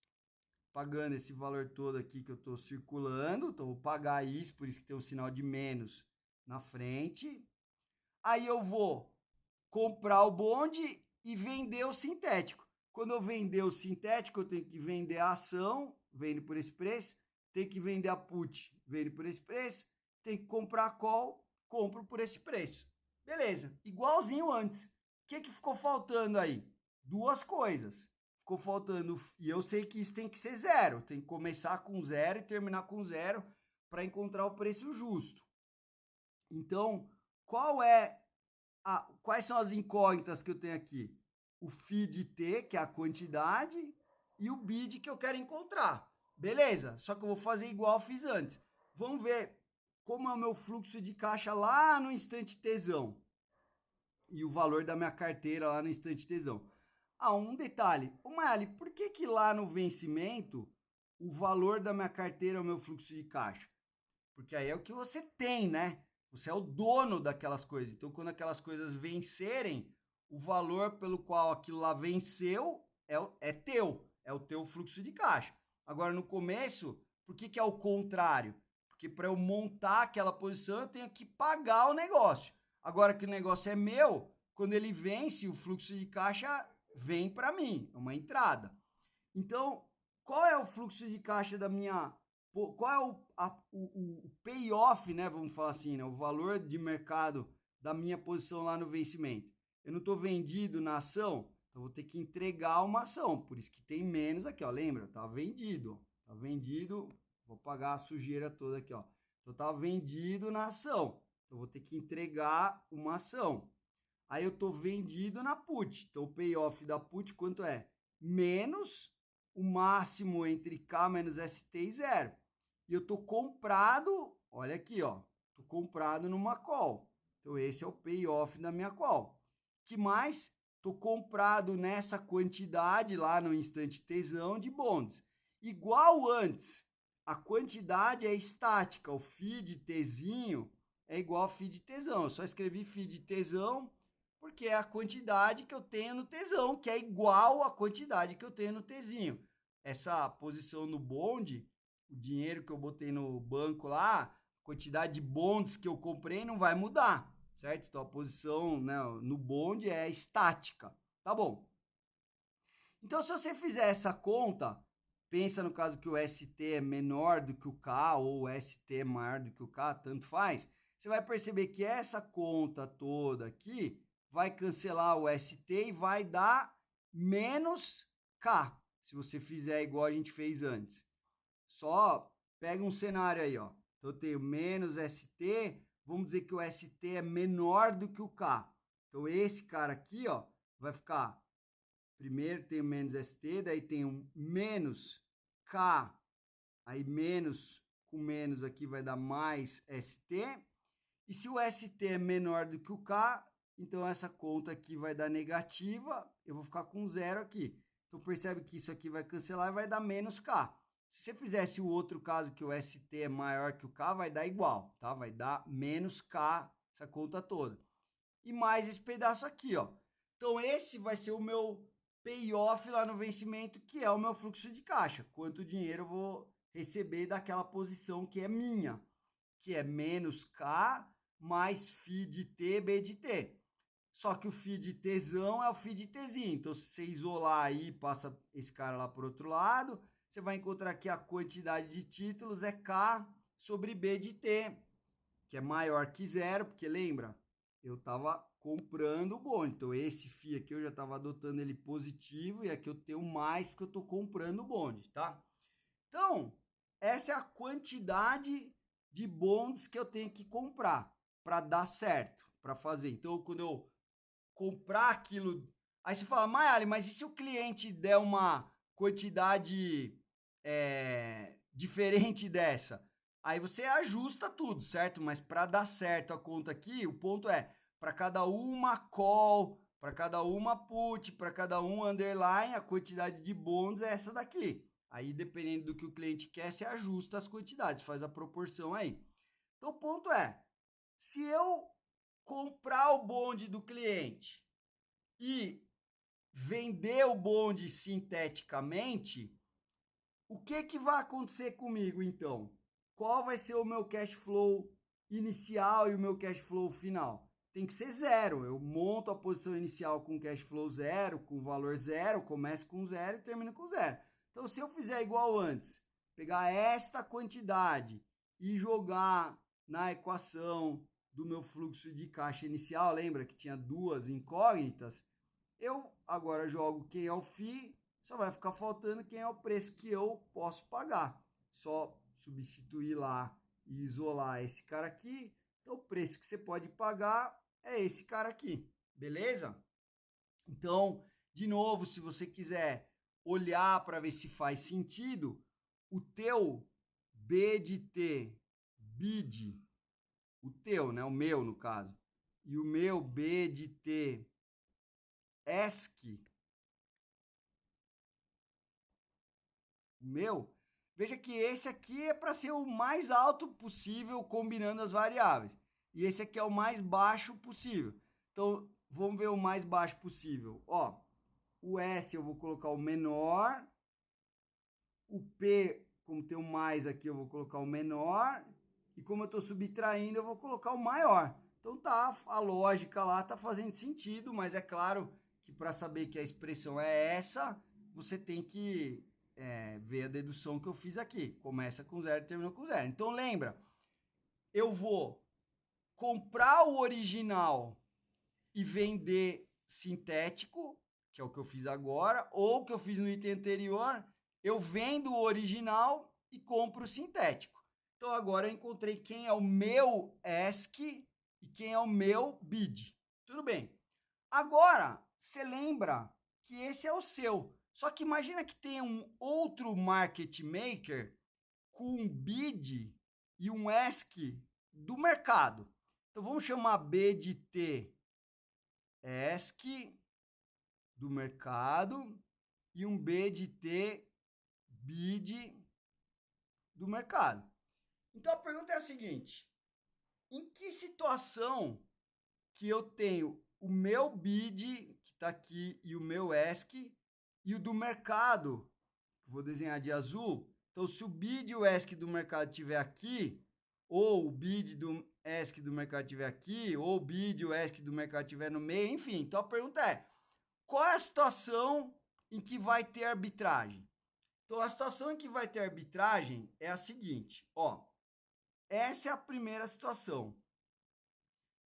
Pagando esse valor todo aqui que eu estou circulando. Então, vou pagar isso, por isso que tem um sinal de menos na frente. Aí eu vou comprar o bonde e vender o sintético. Quando eu vender o sintético, eu tenho que vender a ação, vendo por esse preço. Tem que vender a put, vendo por esse preço. Tem que comprar a call, compro por esse preço. Beleza, igualzinho antes. O que ficou faltando aí? Duas coisas. Ficou faltando, e eu sei que isso tem que ser zero. Tem que começar com zero e terminar com zero para encontrar o preço justo. Então, quais são as incógnitas que eu tenho aqui? o FII T, que é a quantidade, e o BID que eu quero encontrar. Beleza? Só que eu vou fazer igual eu fiz antes. Vamos ver como é o meu fluxo de caixa lá no instante tesão. E o valor da minha carteira lá no instante tesão. Um detalhe. Ô, Maeli, por que lá no vencimento o valor da minha carteira é o meu fluxo de caixa? Porque aí é o que você tem, né? Você é o dono daquelas coisas. Então, quando aquelas coisas vencerem, o valor pelo qual aquilo lá venceu é teu. É o teu fluxo de caixa. Agora, no começo, por que é o contrário? Porque para eu montar aquela posição, eu tenho que pagar o negócio. Agora que o negócio é meu, quando ele vence, o fluxo de caixa vem para mim. É uma entrada. Então, qual é o fluxo de caixa da minha... Qual é o payoff, né? Vamos falar assim, né? O valor de mercado da minha posição lá no vencimento. Eu não estou vendido na ação, então vou ter que entregar uma ação. Por isso que tem menos aqui, ó. Lembra? Tá vendido. Tá vendido. Vou pagar a sujeira toda aqui, ó. Então tá vendido na ação. Então vou ter que entregar uma ação. Aí eu tô vendido na put. Então o payoff da put quanto é? Menos o máximo entre K menos ST e 0. E eu tô comprado, olha aqui, ó. Tô comprado numa call. Então esse é o payoff da minha call. Que mais? Tô comprado nessa quantidade lá no instante tesão de bonds. Igual antes, a quantidade é estática. O FII de Tzinho é igual ao FII de tesão. Eu só escrevi FII de tesão porque é a quantidade que eu tenho no tesão, que é igual à quantidade que eu tenho no Tzinho. Essa posição no bonde, o dinheiro que eu botei no banco lá, a quantidade de bonds que eu comprei não vai mudar, certo? Então a posição, né, no bonde é estática, tá bom? Então se você fizer essa conta, pensa no caso que o ST é menor do que o K ou o ST é maior do que o K, tanto faz, você vai perceber que essa conta toda aqui vai cancelar o ST e vai dar menos K, se você fizer igual a gente fez antes. Só pega um cenário aí, ó. Então eu tenho menos ST, vamos dizer que o ST é menor do que o K. Então esse cara aqui, ó, vai ficar, primeiro tem o menos ST, daí tem um menos K, aí menos com menos aqui vai dar mais ST. E se o ST é menor do que o K, então essa conta aqui vai dar negativa, eu vou ficar com zero aqui. Então percebe que isso aqui vai cancelar e vai dar menos K. Se você fizesse o outro caso que o ST é maior que o K, vai dar igual, tá? Vai dar menos K essa conta toda. E mais esse pedaço aqui, ó. Então esse vai ser o meu payoff lá no vencimento, que é o meu fluxo de caixa. Quanto dinheiro eu vou receber daquela posição que é minha, que é menos K mais FII de T, B de T. Só que o FII de Tzão é o FII de Tzinho. Então, se você isolar aí, passa esse cara lá para o outro lado, você vai encontrar que a quantidade de títulos é K sobre B de T, que é maior que zero, porque lembra, eu estava comprando o bonde. Então, esse FII aqui eu já estava adotando ele positivo e aqui eu tenho mais porque eu estou comprando o bonde, tá? Então, essa é a quantidade de bonds que eu tenho que comprar para dar certo, para fazer. Então, quando eu comprar aquilo, aí você fala, Mayali, mas e se o cliente der uma quantidade diferente dessa? Aí você ajusta tudo, certo? Mas para dar certo a conta aqui, o ponto é, para cada uma call, para cada uma put, para cada um underline, a quantidade de bonds é essa daqui. Aí, dependendo do que o cliente quer, você ajusta as quantidades, faz a proporção aí. Então, o ponto é, se eu comprar o bonde do cliente e vender o bonde sinteticamente, o que vai acontecer comigo, então? Qual vai ser o meu cash flow inicial e o meu cash flow final? Tem que ser zero. Eu monto a posição inicial com cash flow zero, com valor zero, começo com zero e termino com zero. Então, se eu fizer igual antes, pegar esta quantidade e jogar na equação do meu fluxo de caixa inicial, lembra que tinha duas incógnitas? Eu agora jogo quem é o FII, só vai ficar faltando quem é o preço que eu posso pagar. Só substituir lá e isolar esse cara aqui. Então, o preço que você pode pagar é esse cara aqui, beleza? Então, De novo, se você quiser olhar para ver se faz sentido, o teu BDT, BID, o teu, né? O meu, no caso, e o meu BDT, ESC, o meu, veja que esse aqui é para ser o mais alto possível combinando as variáveis. E esse aqui é o mais baixo possível. Então, vamos ver o mais baixo possível. Ó, o S eu vou colocar o menor. O P, como tem o mais aqui, eu vou colocar o menor. E como eu estou subtraindo, eu vou colocar o maior. Então tá, a lógica lá está fazendo sentido, mas é claro que para saber que a expressão é essa, você tem que ver a dedução que eu fiz aqui. Começa com zero e termina com zero. Então lembra, eu vou comprar o original e vender sintético, que é o que eu fiz agora, ou o que eu fiz no item anterior, eu vendo o original e compro o sintético. Então agora eu encontrei quem é o meu ESC e quem é o meu BID. Tudo bem. Agora, você lembra que esse é o seu. Só que imagina que tem um outro market maker com um BID e um ESC do mercado. Então vamos chamar B de T ESC do mercado e um B de T BID do mercado. Então a pergunta é a seguinte: em que situação que eu tenho o meu BID, que está aqui, e o meu ESC, e o do mercado, que vou desenhar de azul? Então, se o BID e o ESC do mercado estiver aqui, ou o BID do ESC do mercado estiver aqui, ou o BID e o ESC do mercado estiver no meio, enfim. Então, a pergunta é, qual é a situação em que vai ter arbitragem? Então, a situação em que vai ter arbitragem é a seguinte, ó. Essa é a primeira situação.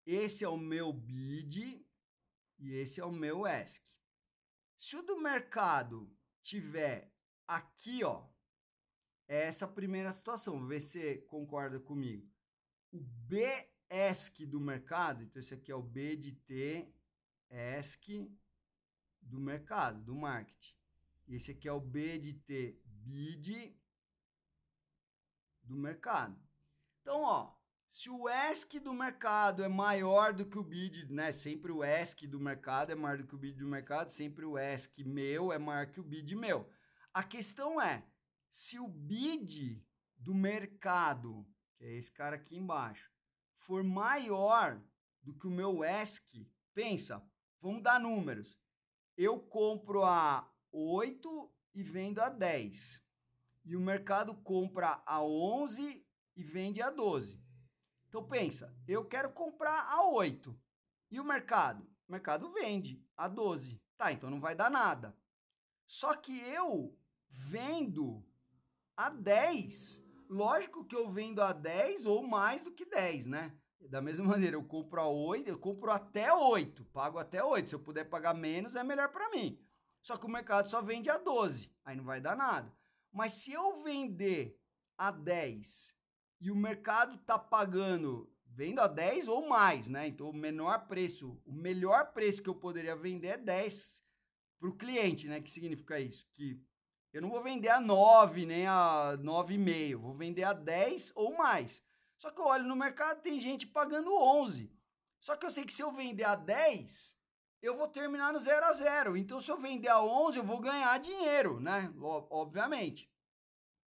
Esse é o meu BID e esse é o meu ESC. Se o do mercado tiver aqui, ó, é essa primeira situação. Vou ver se você concorda comigo. O BESC do mercado, então esse aqui é o B de T, ESC do mercado, do marketing. E esse aqui é o B de T, BID do mercado. Então, ó, se o ESC do mercado é maior do que o BID, né? Sempre o ESC do mercado é maior do que o BID do mercado, sempre o ESC meu é maior que o BID meu. A questão é, se o BID do mercado, que é esse cara aqui embaixo, for maior do que o meu ESC, pensa, vamos dar números. Eu compro a 8 e vendo a 10. E o mercado compra a 11 e vende a 12. Então pensa, eu quero comprar a 8 e o mercado? O mercado vende a 12. Tá, então não vai dar nada. Só que eu vendo a 10. Lógico que eu vendo a 10 ou mais do que 10, né? Da mesma maneira, eu compro a 8, eu compro até 8, pago até 8. Se eu puder pagar menos, é melhor para mim. Só que o mercado só vende a 12, aí não vai dar nada. Mas se eu vender a 10 e o mercado tá pagando, vendo a 10 ou mais, né? Então o menor preço, o melhor preço que eu poderia vender é 10 para o cliente, né? Que significa isso? Que eu não vou vender a 9 nem a 9,5, vou vender a 10 ou mais. Só que eu olho no mercado, tem gente pagando 11. Só que eu sei que se eu vender a 10, eu vou terminar no 0 a 0. Então, se eu vender a 11, eu vou ganhar dinheiro, né? Obviamente.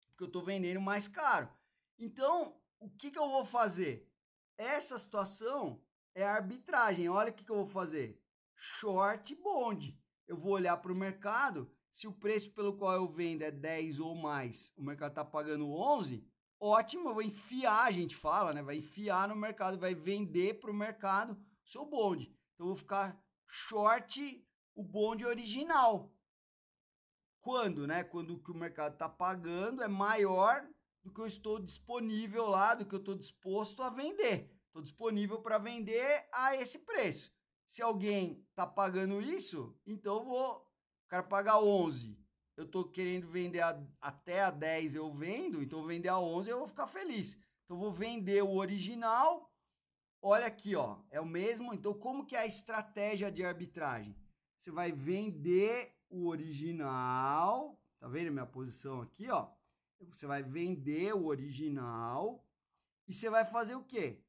Porque eu estou vendendo mais caro. Então, o que eu vou fazer? Essa situação é arbitragem. Olha o que eu vou fazer. Short bond. Eu vou olhar para o mercado. Se o preço pelo qual eu vendo é 10 ou mais, o mercado está pagando 11, ótimo, eu vou enfiar, a gente fala, né? Vai enfiar no mercado, vai vender para o mercado o seu bonde. Então, eu vou ficar short o bonde original. Quando, né? Quando o que o mercado está pagando é maior do que eu estou disponível lá, do que eu estou disposto a vender. Estou disponível para vender a esse preço. Se alguém está pagando isso, então eu vou. O cara paga 11. Eu estou querendo vender até a 10, eu vendo, então eu vou vender a 11 eu vou ficar feliz. Então eu vou vender o original. Olha aqui, ó, é o mesmo. Então como que é a estratégia de arbitragem? você vai vender o original, tá vendo minha posição aqui, ó? Você vai vender o original e você vai fazer o quê?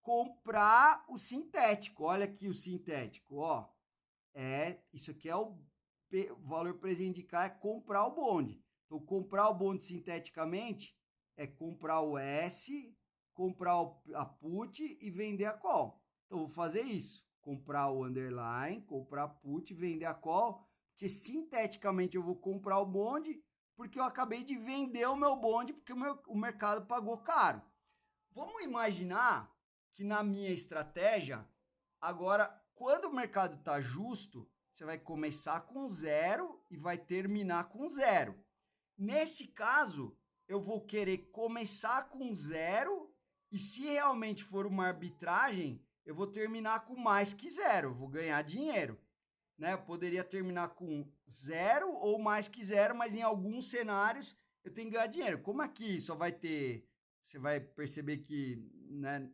Comprar o sintético. Olha aqui o sintético, ó. Isso aqui é o valor presente de cá, é comprar o bonde. Então, comprar o bonde sinteticamente é comprar o S, comprar a put e vender a call. Então, vou fazer isso. Comprar o underline, comprar a put e vender a call, porque sinteticamente eu vou comprar o bonde, porque eu acabei de vender o meu bonde, porque o mercado pagou caro. Vamos imaginar que na minha estratégia, agora, quando o mercado está justo, você vai começar com 0 e vai terminar com 0. Nesse caso, eu vou querer começar com 0 e se realmente for uma arbitragem, eu vou terminar com mais que 0, eu vou ganhar dinheiro. Né? Eu poderia terminar com 0 ou mais que 0, mas em alguns cenários eu tenho que ganhar dinheiro. Como aqui só vai ter, você vai perceber que, né,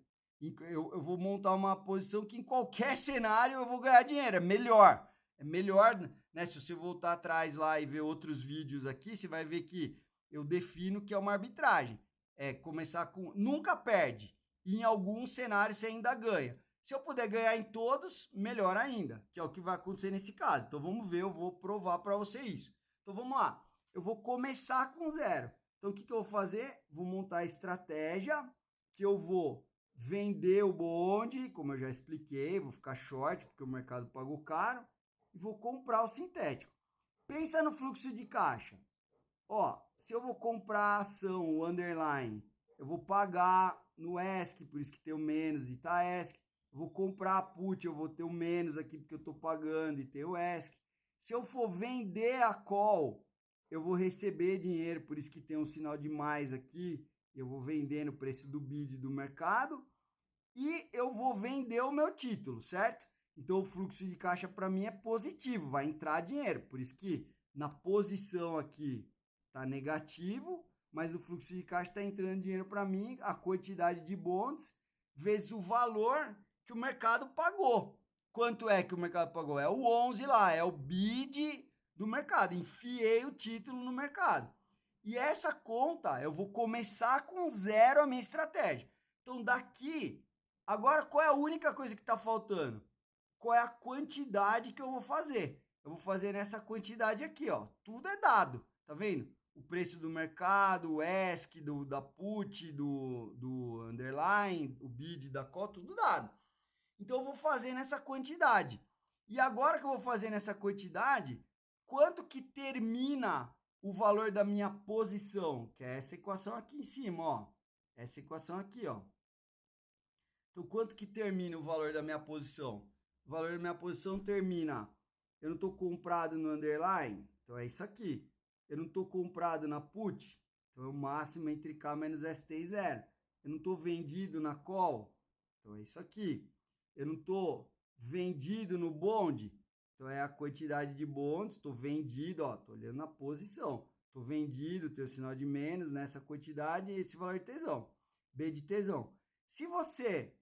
eu vou montar uma posição que em qualquer cenário eu vou ganhar dinheiro, é melhor, né? Se você voltar atrás lá e ver outros vídeos aqui, você vai ver que eu defino que é uma arbitragem, é começar com, nunca perde, e em alguns cenários você ainda ganha. Se eu puder ganhar em todos, melhor ainda, que é o que vai acontecer nesse caso. Então vamos ver, eu vou provar para você isso. Então vamos lá, eu vou começar com 0. Então o que eu vou fazer? Vou montar a estratégia que eu vou vender o bonde, como eu já expliquei, vou ficar short porque o mercado pagou caro, e vou comprar o sintético. Pensa no fluxo de caixa. Ó, se eu vou comprar a ação, o underline, eu vou pagar no ESC, por isso que tem o menos e tá ESC. Eu vou comprar a put, eu vou ter o menos aqui porque eu estou pagando e tem o ESC. Se eu for vender a call, eu vou receber dinheiro, por isso que tem um sinal de mais aqui. Eu vou vender no preço do bid do mercado e eu vou vender o meu título, certo? Então o fluxo de caixa para mim é positivo, vai entrar dinheiro. Por isso que na posição aqui está negativo, mas o fluxo de caixa está entrando dinheiro para mim, a quantidade de bonds vezes o valor que o mercado pagou. Quanto é que o mercado pagou? É o 11 lá, é o bid do mercado. Enfiei o título no mercado. E essa conta, eu vou começar com 0 a minha estratégia. Então, daqui, agora qual é a única coisa que está faltando? Qual é a quantidade que eu vou fazer? Eu vou fazer nessa quantidade aqui, ó. Tudo é dado, tá vendo? O preço do mercado, o ESC, da put, do underline, o bid da call, tudo dado. Então eu vou fazer nessa quantidade. E agora que eu vou fazer nessa quantidade, quanto que termina o valor da minha posição? Que é essa equação aqui em cima, ó. Essa equação aqui, ó. Então quanto que termina o valor da minha posição? O valor da minha posição termina, eu não estou comprado no underline, então é isso aqui. Eu não estou comprado na put, então é o máximo entre K menos ST e 0. Eu não estou vendido na call, então é isso aqui. Eu não estou vendido no bonde, então é a quantidade de bondes, estou vendido, ó, estou olhando na posição. Estou vendido, tem o sinal de menos nessa quantidade e esse valor de tesão. B de tesão. Se você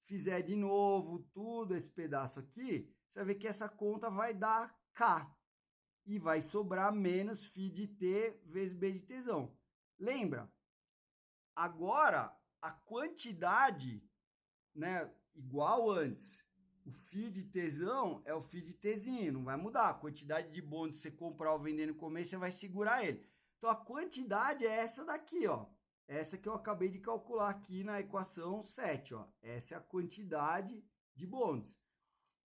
fizer de novo tudo esse pedaço aqui, você vai ver que essa conta vai dar K. E vai sobrar menos φ de T vezes B de tesão. Lembra? Agora, a quantidade, né, igual antes. O φ de tesão é o φ de Tzinho, não vai mudar. A quantidade de bonde que você comprar ou vender no começo, você vai segurar ele. Então, a quantidade é essa daqui, ó. Essa que eu acabei de calcular aqui na equação 7, ó. Essa é a quantidade de bondes.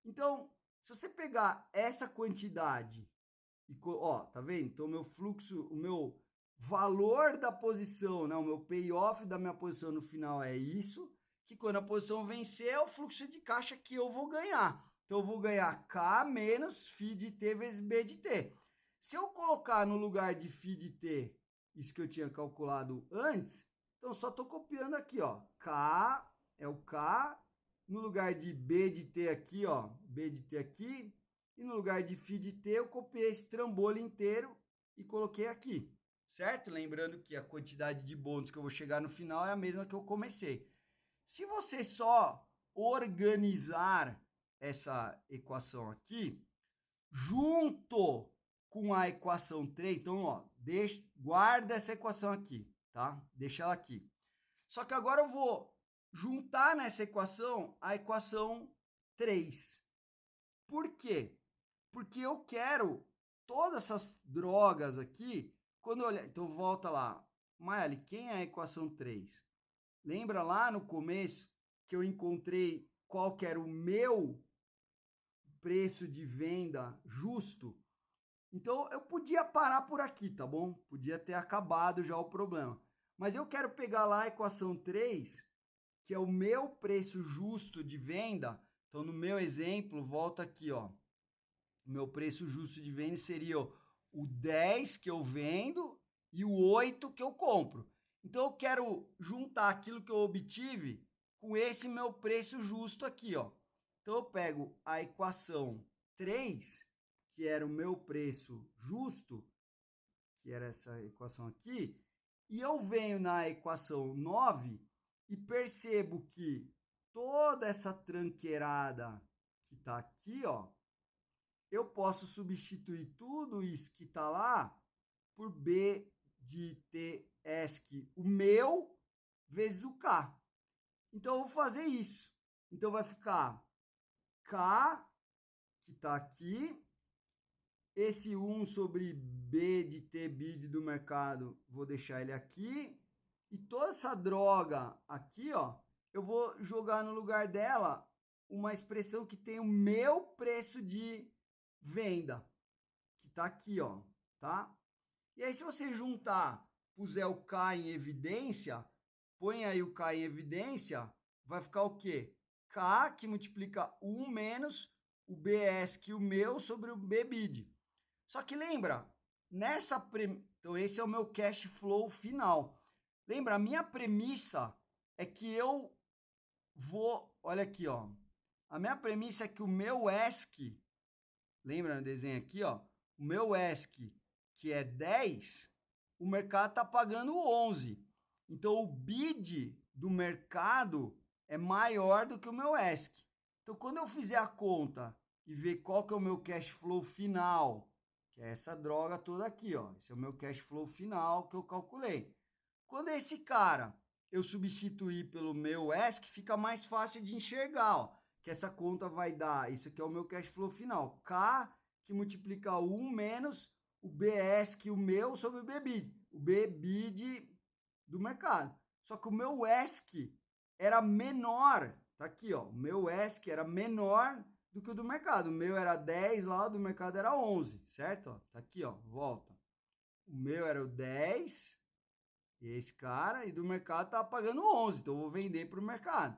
Então, se você pegar essa quantidade e, ó, tá vendo? Então, o meu fluxo, o meu valor da posição, né? O meu payoff da minha posição no final é isso, que quando a posição vencer é o fluxo de caixa que eu vou ganhar. Então, eu vou ganhar K menos φ de T vezes B de T. Se eu colocar no lugar de φ de T, isso que eu tinha calculado antes, então só estou copiando aqui, ó. K é o K, no lugar de B de T aqui, ó, B de T aqui, e no lugar de φ de T eu copiei esse trambolho inteiro e coloquei aqui, certo? Lembrando que a quantidade de bônus que eu vou chegar no final é a mesma que eu comecei. Se você só organizar essa equação aqui, junto com a equação 3. Então, ó, guarda essa equação aqui, tá? Deixa ela aqui. Só que agora eu vou juntar nessa equação a equação 3. Por quê? Porque eu quero todas essas drogas aqui, quando eu olhar... Então, volta lá. Maeli, quem é a equação 3? Lembra lá no começo que eu encontrei qual que era o meu preço de venda justo? Então, eu podia parar por aqui, tá bom? Podia ter acabado já o problema. Mas eu quero pegar lá a equação 3, que é o meu preço justo de venda. Então, no meu exemplo, volta aqui, ó. O meu preço justo de venda seria o 10 que eu vendo e o 8 que eu compro. Então, eu quero juntar aquilo que eu obtive com esse meu preço justo aqui, ó. Então, eu pego a equação 3, que era o meu preço justo, que era essa equação aqui, e eu venho na equação 9 e percebo que toda essa tranqueirada que está aqui, ó, eu posso substituir tudo isso que está lá por B de T ESC, o meu, vezes o K. Então, eu vou fazer isso. Então, vai ficar K, que está aqui, esse 1 sobre B de T bid do mercado, vou deixar ele aqui. E toda essa droga aqui, ó, eu vou jogar no lugar dela uma expressão que tem o meu preço de venda, que tá aqui, ó, tá? E aí, se você juntar, puser o K em evidência, põe aí o K em evidência, vai ficar o quê? K que multiplica 1 menos o BS, que o meu, sobre o BBID. Só que lembra, então esse é o meu cash flow final. Lembra, a minha premissa é que eu vou, olha aqui, ó. A minha premissa é que o meu ESC, lembra no desenho aqui, ó, o meu ESC, que é 10, o mercado está pagando 11. Então, o bid do mercado é maior do que o meu ESC. Então, quando eu fizer a conta e ver qual que é o meu cash flow final, que é essa droga toda aqui, ó, esse é o meu cash flow final que eu calculei. Quando esse cara eu substituir pelo meu ESC, fica mais fácil de enxergar, ó, que essa conta vai dar, isso aqui é o meu cash flow final, K que multiplica 1 menos o BS, que o meu, sobre o BBID, o BBID do mercado. Só que o meu ESC era menor, tá aqui, ó, o meu ESC era menor do que o do mercado. O meu era 10 lá, o do mercado era 11, certo? Ó, tá aqui, ó, volta. O meu era o 10, esse cara, e do mercado tava pagando 11, então eu vou vender para o mercado.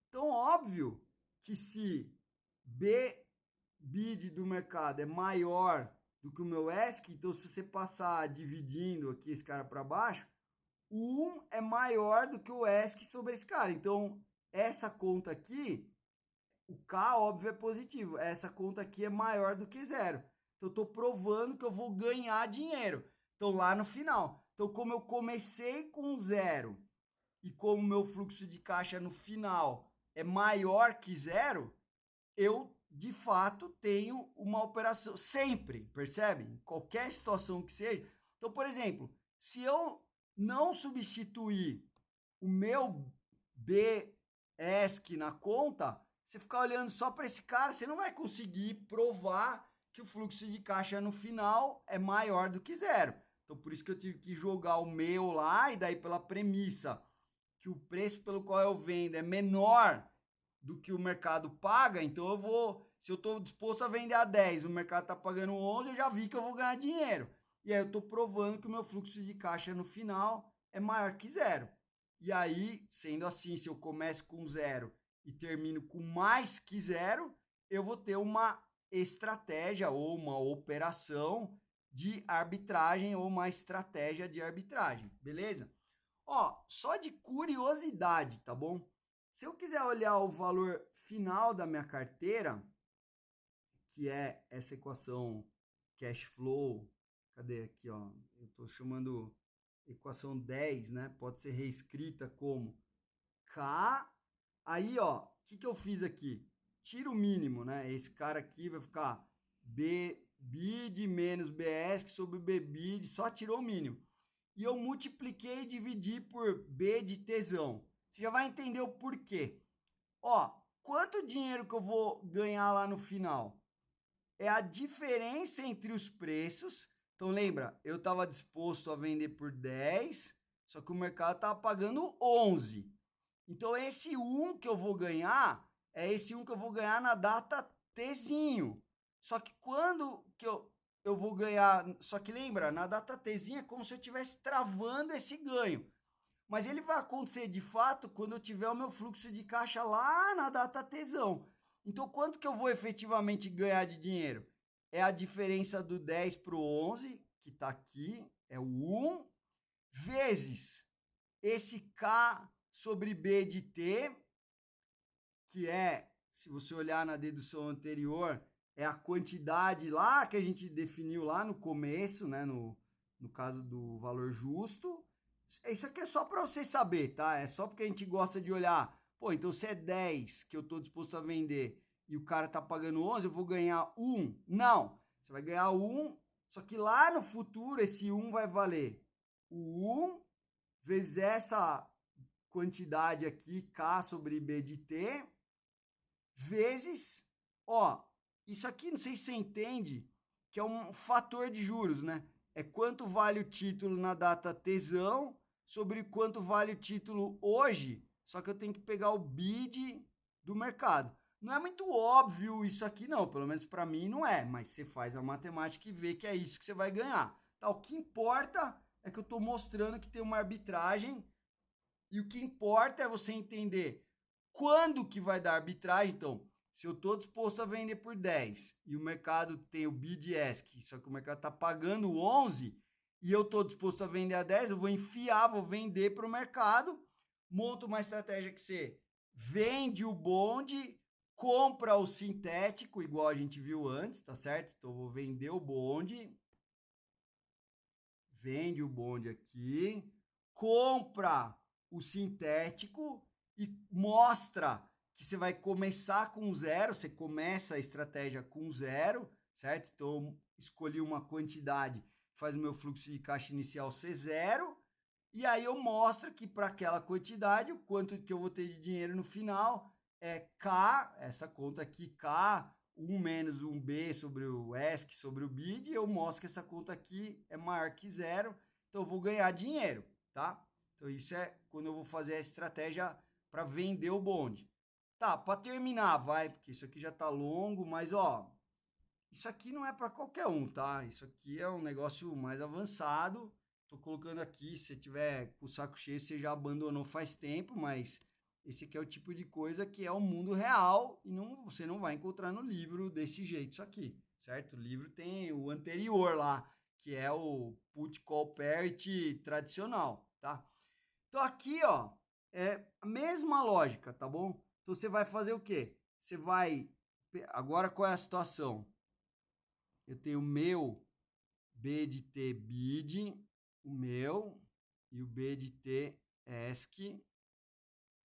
Então, óbvio que se B bid do mercado é maior do que o meu ESC, então se você passar dividindo aqui esse cara para baixo, o 1 é maior do que o ESC sobre esse cara. Então, essa conta aqui, o K, óbvio, é positivo. Essa conta aqui é maior do que zero. Então, eu estou provando que eu vou ganhar dinheiro. Então, lá no final. Então, como eu comecei com zero e como meu fluxo de caixa no final é maior que zero, eu de fato tenho uma operação sempre, percebe? Em qualquer situação que seja. Então, por exemplo, se eu não substituir o meu BESC na conta, você ficar olhando só para esse cara, você não vai conseguir provar que o fluxo de caixa no final é maior do que zero. Então, por isso que eu tive que jogar o meu lá, e daí pela premissa que o preço pelo qual eu vendo é menor do que o mercado paga, então eu vou, se eu estou disposto a vender a 10, o mercado está pagando 11, eu já vi que eu vou ganhar dinheiro. E aí eu estou provando que o meu fluxo de caixa no final é maior que zero. E aí, sendo assim, se eu começo com zero e termino com mais que zero, eu vou ter uma estratégia ou uma operação de arbitragem ou uma estratégia de arbitragem, beleza? Ó, só de curiosidade, tá bom? Se eu quiser olhar o valor final da minha carteira, que é essa equação cash flow, cadê aqui, ó? Eu estou chamando equação 10, né? Pode ser reescrita como K. Aí, ó, o que eu fiz aqui? Tira o mínimo, né? Esse cara aqui vai ficar BID menos BESC sobre BBID, só tirou o mínimo. E eu multipliquei e dividi por B de tesão. Você já vai entender o porquê. Ó, quanto dinheiro que eu vou ganhar lá no final? É a diferença entre os preços. Então lembra, eu estava disposto a vender por 10, só que o mercado estava pagando 11. Então esse 1 que eu vou ganhar, é esse 1 que eu vou ganhar na data Tzinho. Só que quando que eu vou ganhar, só que lembra, na data Tzinho é como se eu estivesse travando esse ganho. Mas ele vai acontecer de fato quando eu tiver o meu fluxo de caixa lá na data Tzão. Então, quanto que eu vou efetivamente ganhar de dinheiro? É a diferença do 10 para o 11, que está aqui, é o 1, vezes esse K sobre B de T, que é, se você olhar na dedução anterior, é a quantidade lá que a gente definiu lá no começo, né, no caso do valor justo. Isso aqui é só para você saber, tá? É só porque a gente gosta de olhar, pô, então se é 10 que eu estou disposto a vender e o cara tá pagando 11, eu vou ganhar 1. Não, você vai ganhar 1, só que lá no futuro esse 1 vai valer o 1 vezes essa quantidade aqui, K sobre B de T, vezes, ó, isso aqui, não sei se você entende, que é um fator de juros, né? É quanto vale o título na data tesão sobre quanto vale o título hoje, só que eu tenho que pegar o bid do mercado. Não é muito óbvio isso aqui não, pelo menos para mim não é, mas você faz a matemática e vê que é isso que você vai ganhar. Tá, o que importa é que eu estou mostrando que tem uma arbitragem e o que importa é você entender quando que vai dar arbitragem. Então, se eu estou disposto a vender por 10 e o mercado tem o bid ESC, só que o mercado está pagando 11 e eu estou disposto a vender a 10, eu vou enfiar, vou vender para o mercado, monto uma estratégia que você vende o bonde, compra o sintético, igual a gente viu antes, tá certo? Então, eu vou vender o bonde, vende o bonde aqui, compra o sintético e mostra que você vai começar com zero, você começa a estratégia com zero, certo? Então, eu escolhi uma quantidade que faz o meu fluxo de caixa inicial ser zero, e aí eu mostro que para aquela quantidade, o quanto que eu vou ter de dinheiro no final é K, essa conta aqui, K, 1 menos 1B sobre o ESC, sobre o BID, e eu mostro que essa conta aqui é maior que zero, então eu vou ganhar dinheiro, tá? Então isso é quando eu vou fazer a estratégia para vender o bonde. Tá, para terminar, vai, porque isso aqui já tá longo, mas ó, isso aqui não é para qualquer um, tá? Isso aqui é um negócio mais avançado. Tô colocando aqui, se tiver com o saco cheio, você já abandonou faz tempo, mas esse aqui é o tipo de coisa que é o mundo real e não, você não vai encontrar no livro desse jeito, isso aqui, certo? O livro tem o anterior lá, que é o put call parity tradicional, tá? Então aqui, ó, é a mesma lógica, tá bom? Então você vai fazer o quê? Você vai, agora qual é a situação? Eu tenho o meu B de T bid, o meu, e o B de T ESC,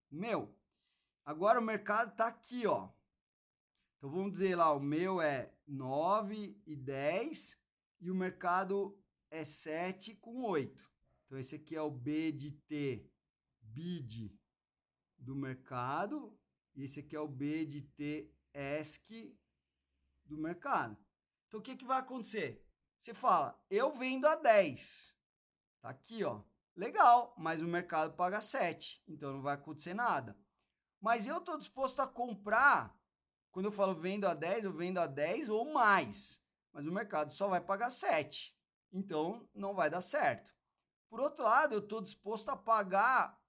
o meu. Agora o mercado está aqui, ó. Então vamos dizer lá, o meu é 9 e 10 e o mercado é 7 com 8. Então esse aqui é o B de T bid do mercado e esse aqui é o B de T ESC do mercado. Então o que, que vai acontecer? Você fala, eu vendo a 10. Tá aqui, ó. Legal, mas o mercado paga 7, então não vai acontecer nada. Mas eu estou disposto a comprar, quando eu falo vendo a 10, eu vendo a 10 ou mais. Mas o mercado só vai pagar 7, então não vai dar certo. Por outro lado, eu estou disposto a pagar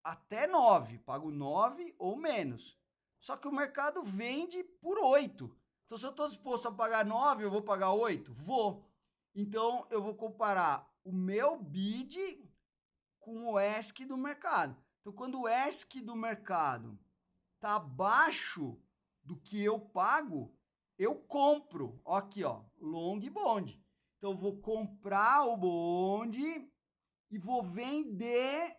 até 9, pago 9 ou menos. Só que o mercado vende por 8. Então, se eu estou disposto a pagar 9, eu vou pagar 8? Vou. Então, eu vou comparar o meu bid com o ESC do mercado. Então, quando o ESC do mercado está abaixo do que eu pago, eu compro. Ó, aqui, ó, long bond. Então, eu vou comprar o bonde e vou vender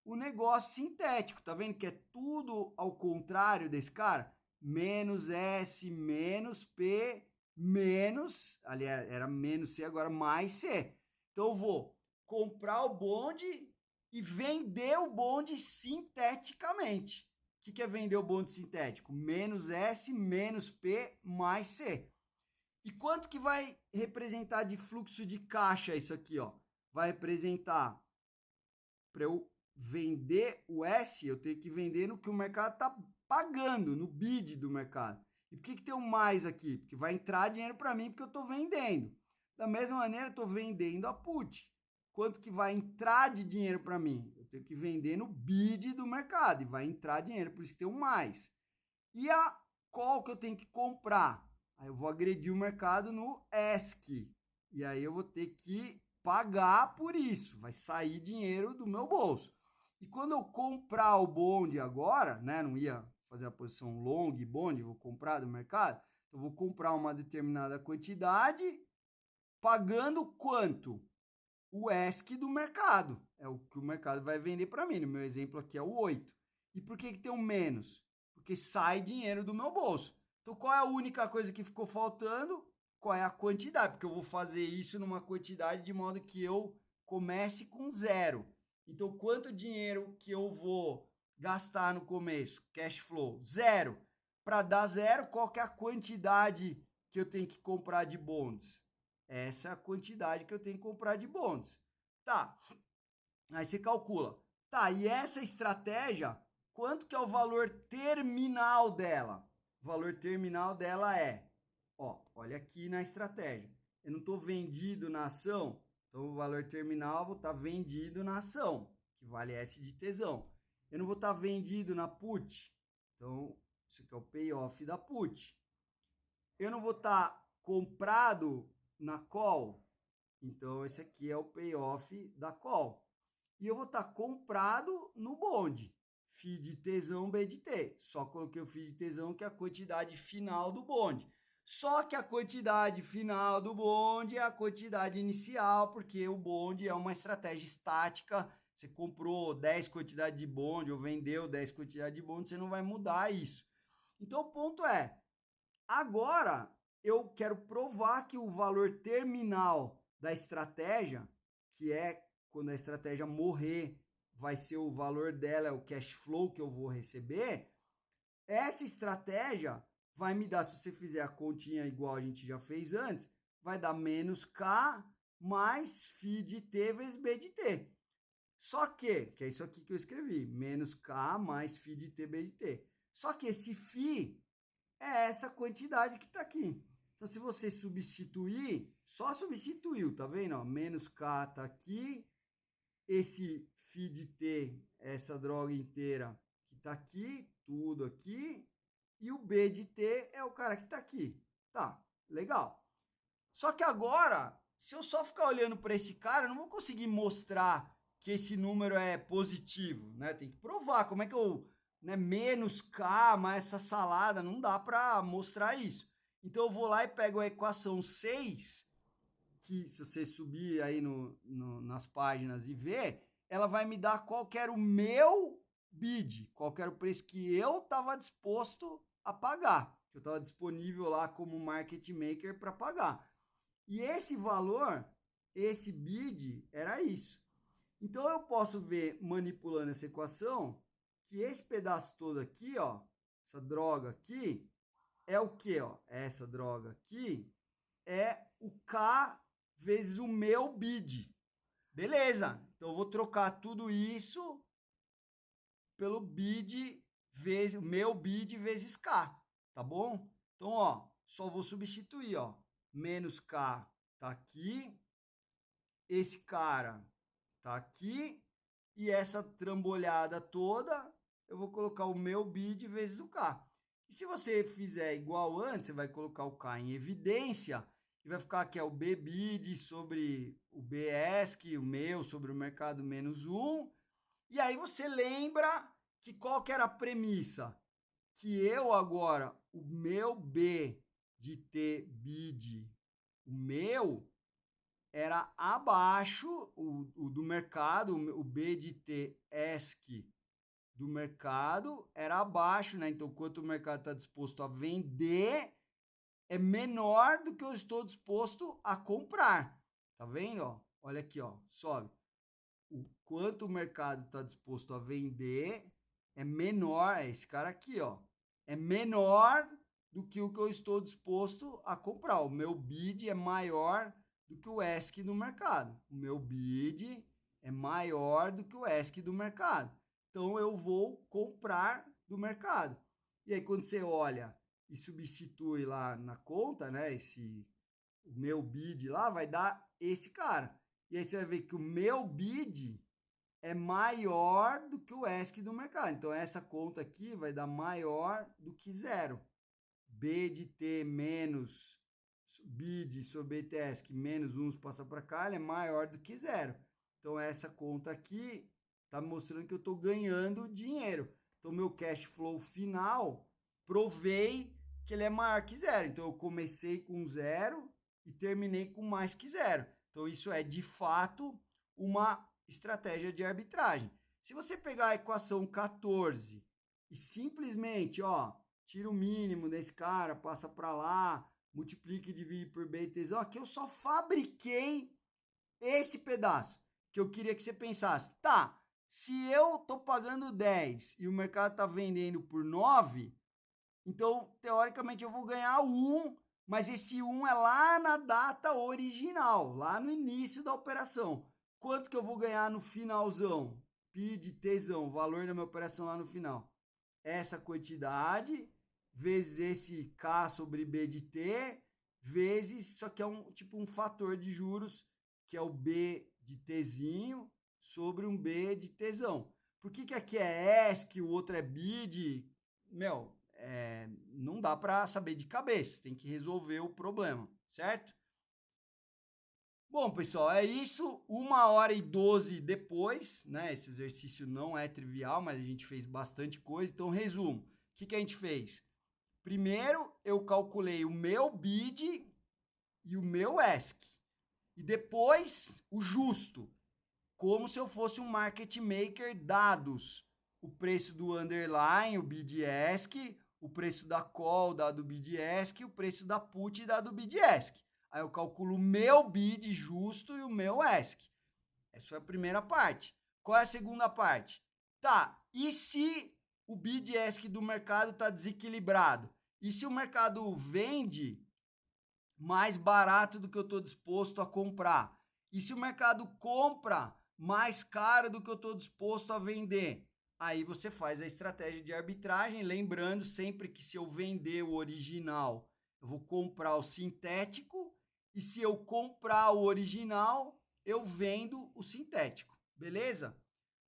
o negócio sintético. Tá vendo que é tudo ao contrário desse cara? Menos S, menos P menos, ali era menos C, agora mais C. Então eu vou comprar o bonde e vender o bonde sinteticamente. O que é vender o bonde sintético? Menos S, menos P, mais C. E quanto que vai representar de fluxo de caixa isso aqui, ó? Vai representar, para eu vender o S, eu tenho que vender no que o mercado está pagando, no bid do mercado. E por que tem um mais aqui? Porque vai entrar dinheiro para mim porque eu estou vendendo. Da mesma maneira, eu estou vendendo a put. Quanto que vai entrar de dinheiro para mim? Eu tenho que vender no bid do mercado e vai entrar dinheiro, por isso tem um mais. E a call que eu tenho que comprar? Aí eu vou agredir o mercado no ESC. E aí eu vou ter que pagar por isso. Vai sair dinheiro do meu bolso. E quando eu comprar o bonde agora, né? Não ia fazer a posição long bonde, vou comprar do mercado. Eu vou comprar uma determinada quantidade, pagando quanto? O ESC do mercado. É o que o mercado vai vender para mim. No meu exemplo aqui é o 8. E por que tem um menos? Porque sai dinheiro do meu bolso. Então, qual é a única coisa que ficou faltando? Qual é a quantidade? Porque eu vou fazer isso numa quantidade de modo que eu comece com zero. Então, quanto dinheiro que eu vou gastar no começo? Cash flow, zero. Para dar zero, qual que é a quantidade que eu tenho que comprar de bonds? Essa é a quantidade que eu tenho que comprar de bonds. Tá, aí você calcula. Tá, e essa estratégia, quanto que é o valor terminal dela? O valor terminal dela é, ó, olha aqui na estratégia. Eu não estou vendido na ação, então o valor terminal eu vou estar vendido na ação, que vale S de tesão. Eu não vou estar vendido na put, então isso aqui é o payoff da put. Eu não vou estar comprado na call, então esse aqui é o payoff da call. E eu vou estar comprado no bonde. FII de tesão, B de T. Só coloquei o FII de tesão, que é a quantidade final do bonde. Só que a quantidade final do bonde é a quantidade inicial, porque o bonde é uma estratégia estática. Você comprou 10 quantidades de bonde ou vendeu 10 quantidades de bonde, você não vai mudar isso. Então o ponto é, agora eu quero provar que o valor terminal da estratégia, que é quando a estratégia morrer, vai ser o valor dela, é o cash flow que eu vou receber. Essa estratégia vai me dar, se você fizer a continha igual a gente já fez antes, vai dar menos K mais FI de T vezes B de T. Só que é isso aqui que eu escrevi, menos K mais FI de T, B de T. Só que esse FI é essa quantidade que está aqui. Então, se você substituir, só substituiu, tá vendo? Ó, menos K está aqui, esse φ de T, essa droga inteira que está aqui, tudo aqui, e o B de T é o cara que está aqui. Tá, legal. Só que agora, se eu só ficar olhando para esse cara, eu não vou conseguir mostrar que esse número é positivo, né? Tem que provar. Como é que eu, né, menos K, mais essa salada, não dá para mostrar isso. Então eu vou lá e pego a equação 6, que se você subir aí nas páginas e ver, ela vai me dar qual que era o meu bid, qual que era o preço que eu estava disposto a pagar, que eu estava disponível lá como market maker para pagar. E esse valor, esse bid, era isso. Então eu posso ver, manipulando essa equação, que esse pedaço todo aqui, ó, essa droga aqui, é o que, ó? Essa droga aqui é o K vezes o meu bid. Beleza, então eu vou trocar tudo isso pelo bid vezes, o meu bid vezes K, tá bom? Então, ó, só vou substituir, ó, menos K tá aqui, esse cara tá aqui, e essa trambolhada toda, eu vou colocar o meu bid vezes o K. E se você fizer igual antes, você vai colocar o K em evidência, e vai ficar aqui ó, o BBID sobre o BESC, o meu sobre o mercado menos 1. E aí você lembra que qual que era a premissa? Que eu agora, o meu B de T BID, o meu, era abaixo, o do mercado, o B de T ESC do mercado era abaixo, né? Então, quanto o mercado está disposto a vender, é menor do que eu estou disposto a comprar. Tá vendo? Ó? Olha aqui, ó, sobe. O quanto o mercado está disposto a vender é menor, é esse cara aqui, ó, é menor do que o que eu estou disposto a comprar. O meu bid é maior do que o ESC do mercado. O meu bid é maior do que o ESC do mercado. Então eu vou comprar do mercado. E aí quando você olha e substitui lá na conta, né, o meu bid lá vai dar esse cara. E aí você vai ver que o meu bid é maior do que o ESC do mercado. Então, essa conta aqui vai dar maior do que zero. B de T menos bid sobre BTS, menos 1 passa para cá, ele é maior do que zero. Então, essa conta aqui está mostrando que eu estou ganhando dinheiro. Então, meu cash flow final, provei que ele é maior que zero. Então, eu comecei com zero e terminei com mais que zero. Então, isso é, de fato, uma estratégia de arbitragem. Se você pegar a equação 14 e simplesmente, ó, tira o mínimo desse cara, passa para lá, multiplica e divide por B e T. Ó, aqui eu só fabriquei esse pedaço que eu queria que você pensasse. Tá, se eu tô pagando 10 e o mercado tá vendendo por 9, então, teoricamente, eu vou ganhar 1, mas esse 1 é lá na data original, lá no início da operação. Quanto que eu vou ganhar no finalzão? P de Tzão, valor da minha operação lá no final. Essa quantidade, vezes esse K sobre B de T, vezes, isso aqui é tipo um fator de juros, que é o B de Tzinho, sobre um B de Tzão. Por que aqui é ESC, o outro é BID? Meu, não dá para saber de cabeça, tem que resolver o problema, certo? Bom, pessoal, é isso. 1h12 depois, né? Esse exercício não é trivial, mas a gente fez bastante coisa. Então, resumo: o que a gente fez? Primeiro, eu calculei o meu bid e o meu ESC. E depois, o justo, como se eu fosse um market maker, dados o preço do underline, o bid ESC, o preço da call, dado o bid ESC, e o preço da put, dado o bid ESC. Aí eu calculo o meu bid justo e o meu ESC. Essa foi a primeira parte. Qual é a segunda parte? Tá, e se o bid ESC do mercado está desequilibrado? E se o mercado vende mais barato do que eu estou disposto a comprar? E se o mercado compra mais caro do que eu estou disposto a vender? Aí você faz a estratégia de arbitragem, lembrando sempre que se eu vender o original, eu vou comprar o sintético, e se eu comprar o original, eu vendo o sintético, beleza?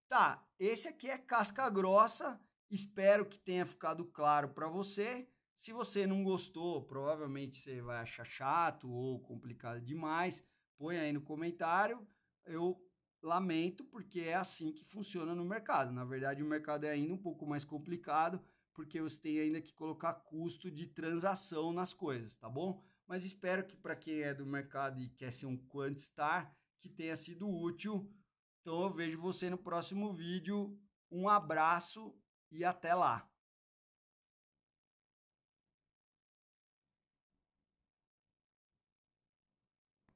Tá, esse aqui é casca grossa, espero que tenha ficado claro para você. Se você não gostou, provavelmente você vai achar chato ou complicado demais, põe aí no comentário. Eu lamento, porque é assim que funciona no mercado. Na verdade, o mercado é ainda um pouco mais complicado, porque você tem ainda que colocar custo de transação nas coisas, tá bom? Mas espero que para quem é do mercado e quer ser um Quantstar, que tenha sido útil. Então eu vejo você no próximo vídeo. Um abraço e até lá!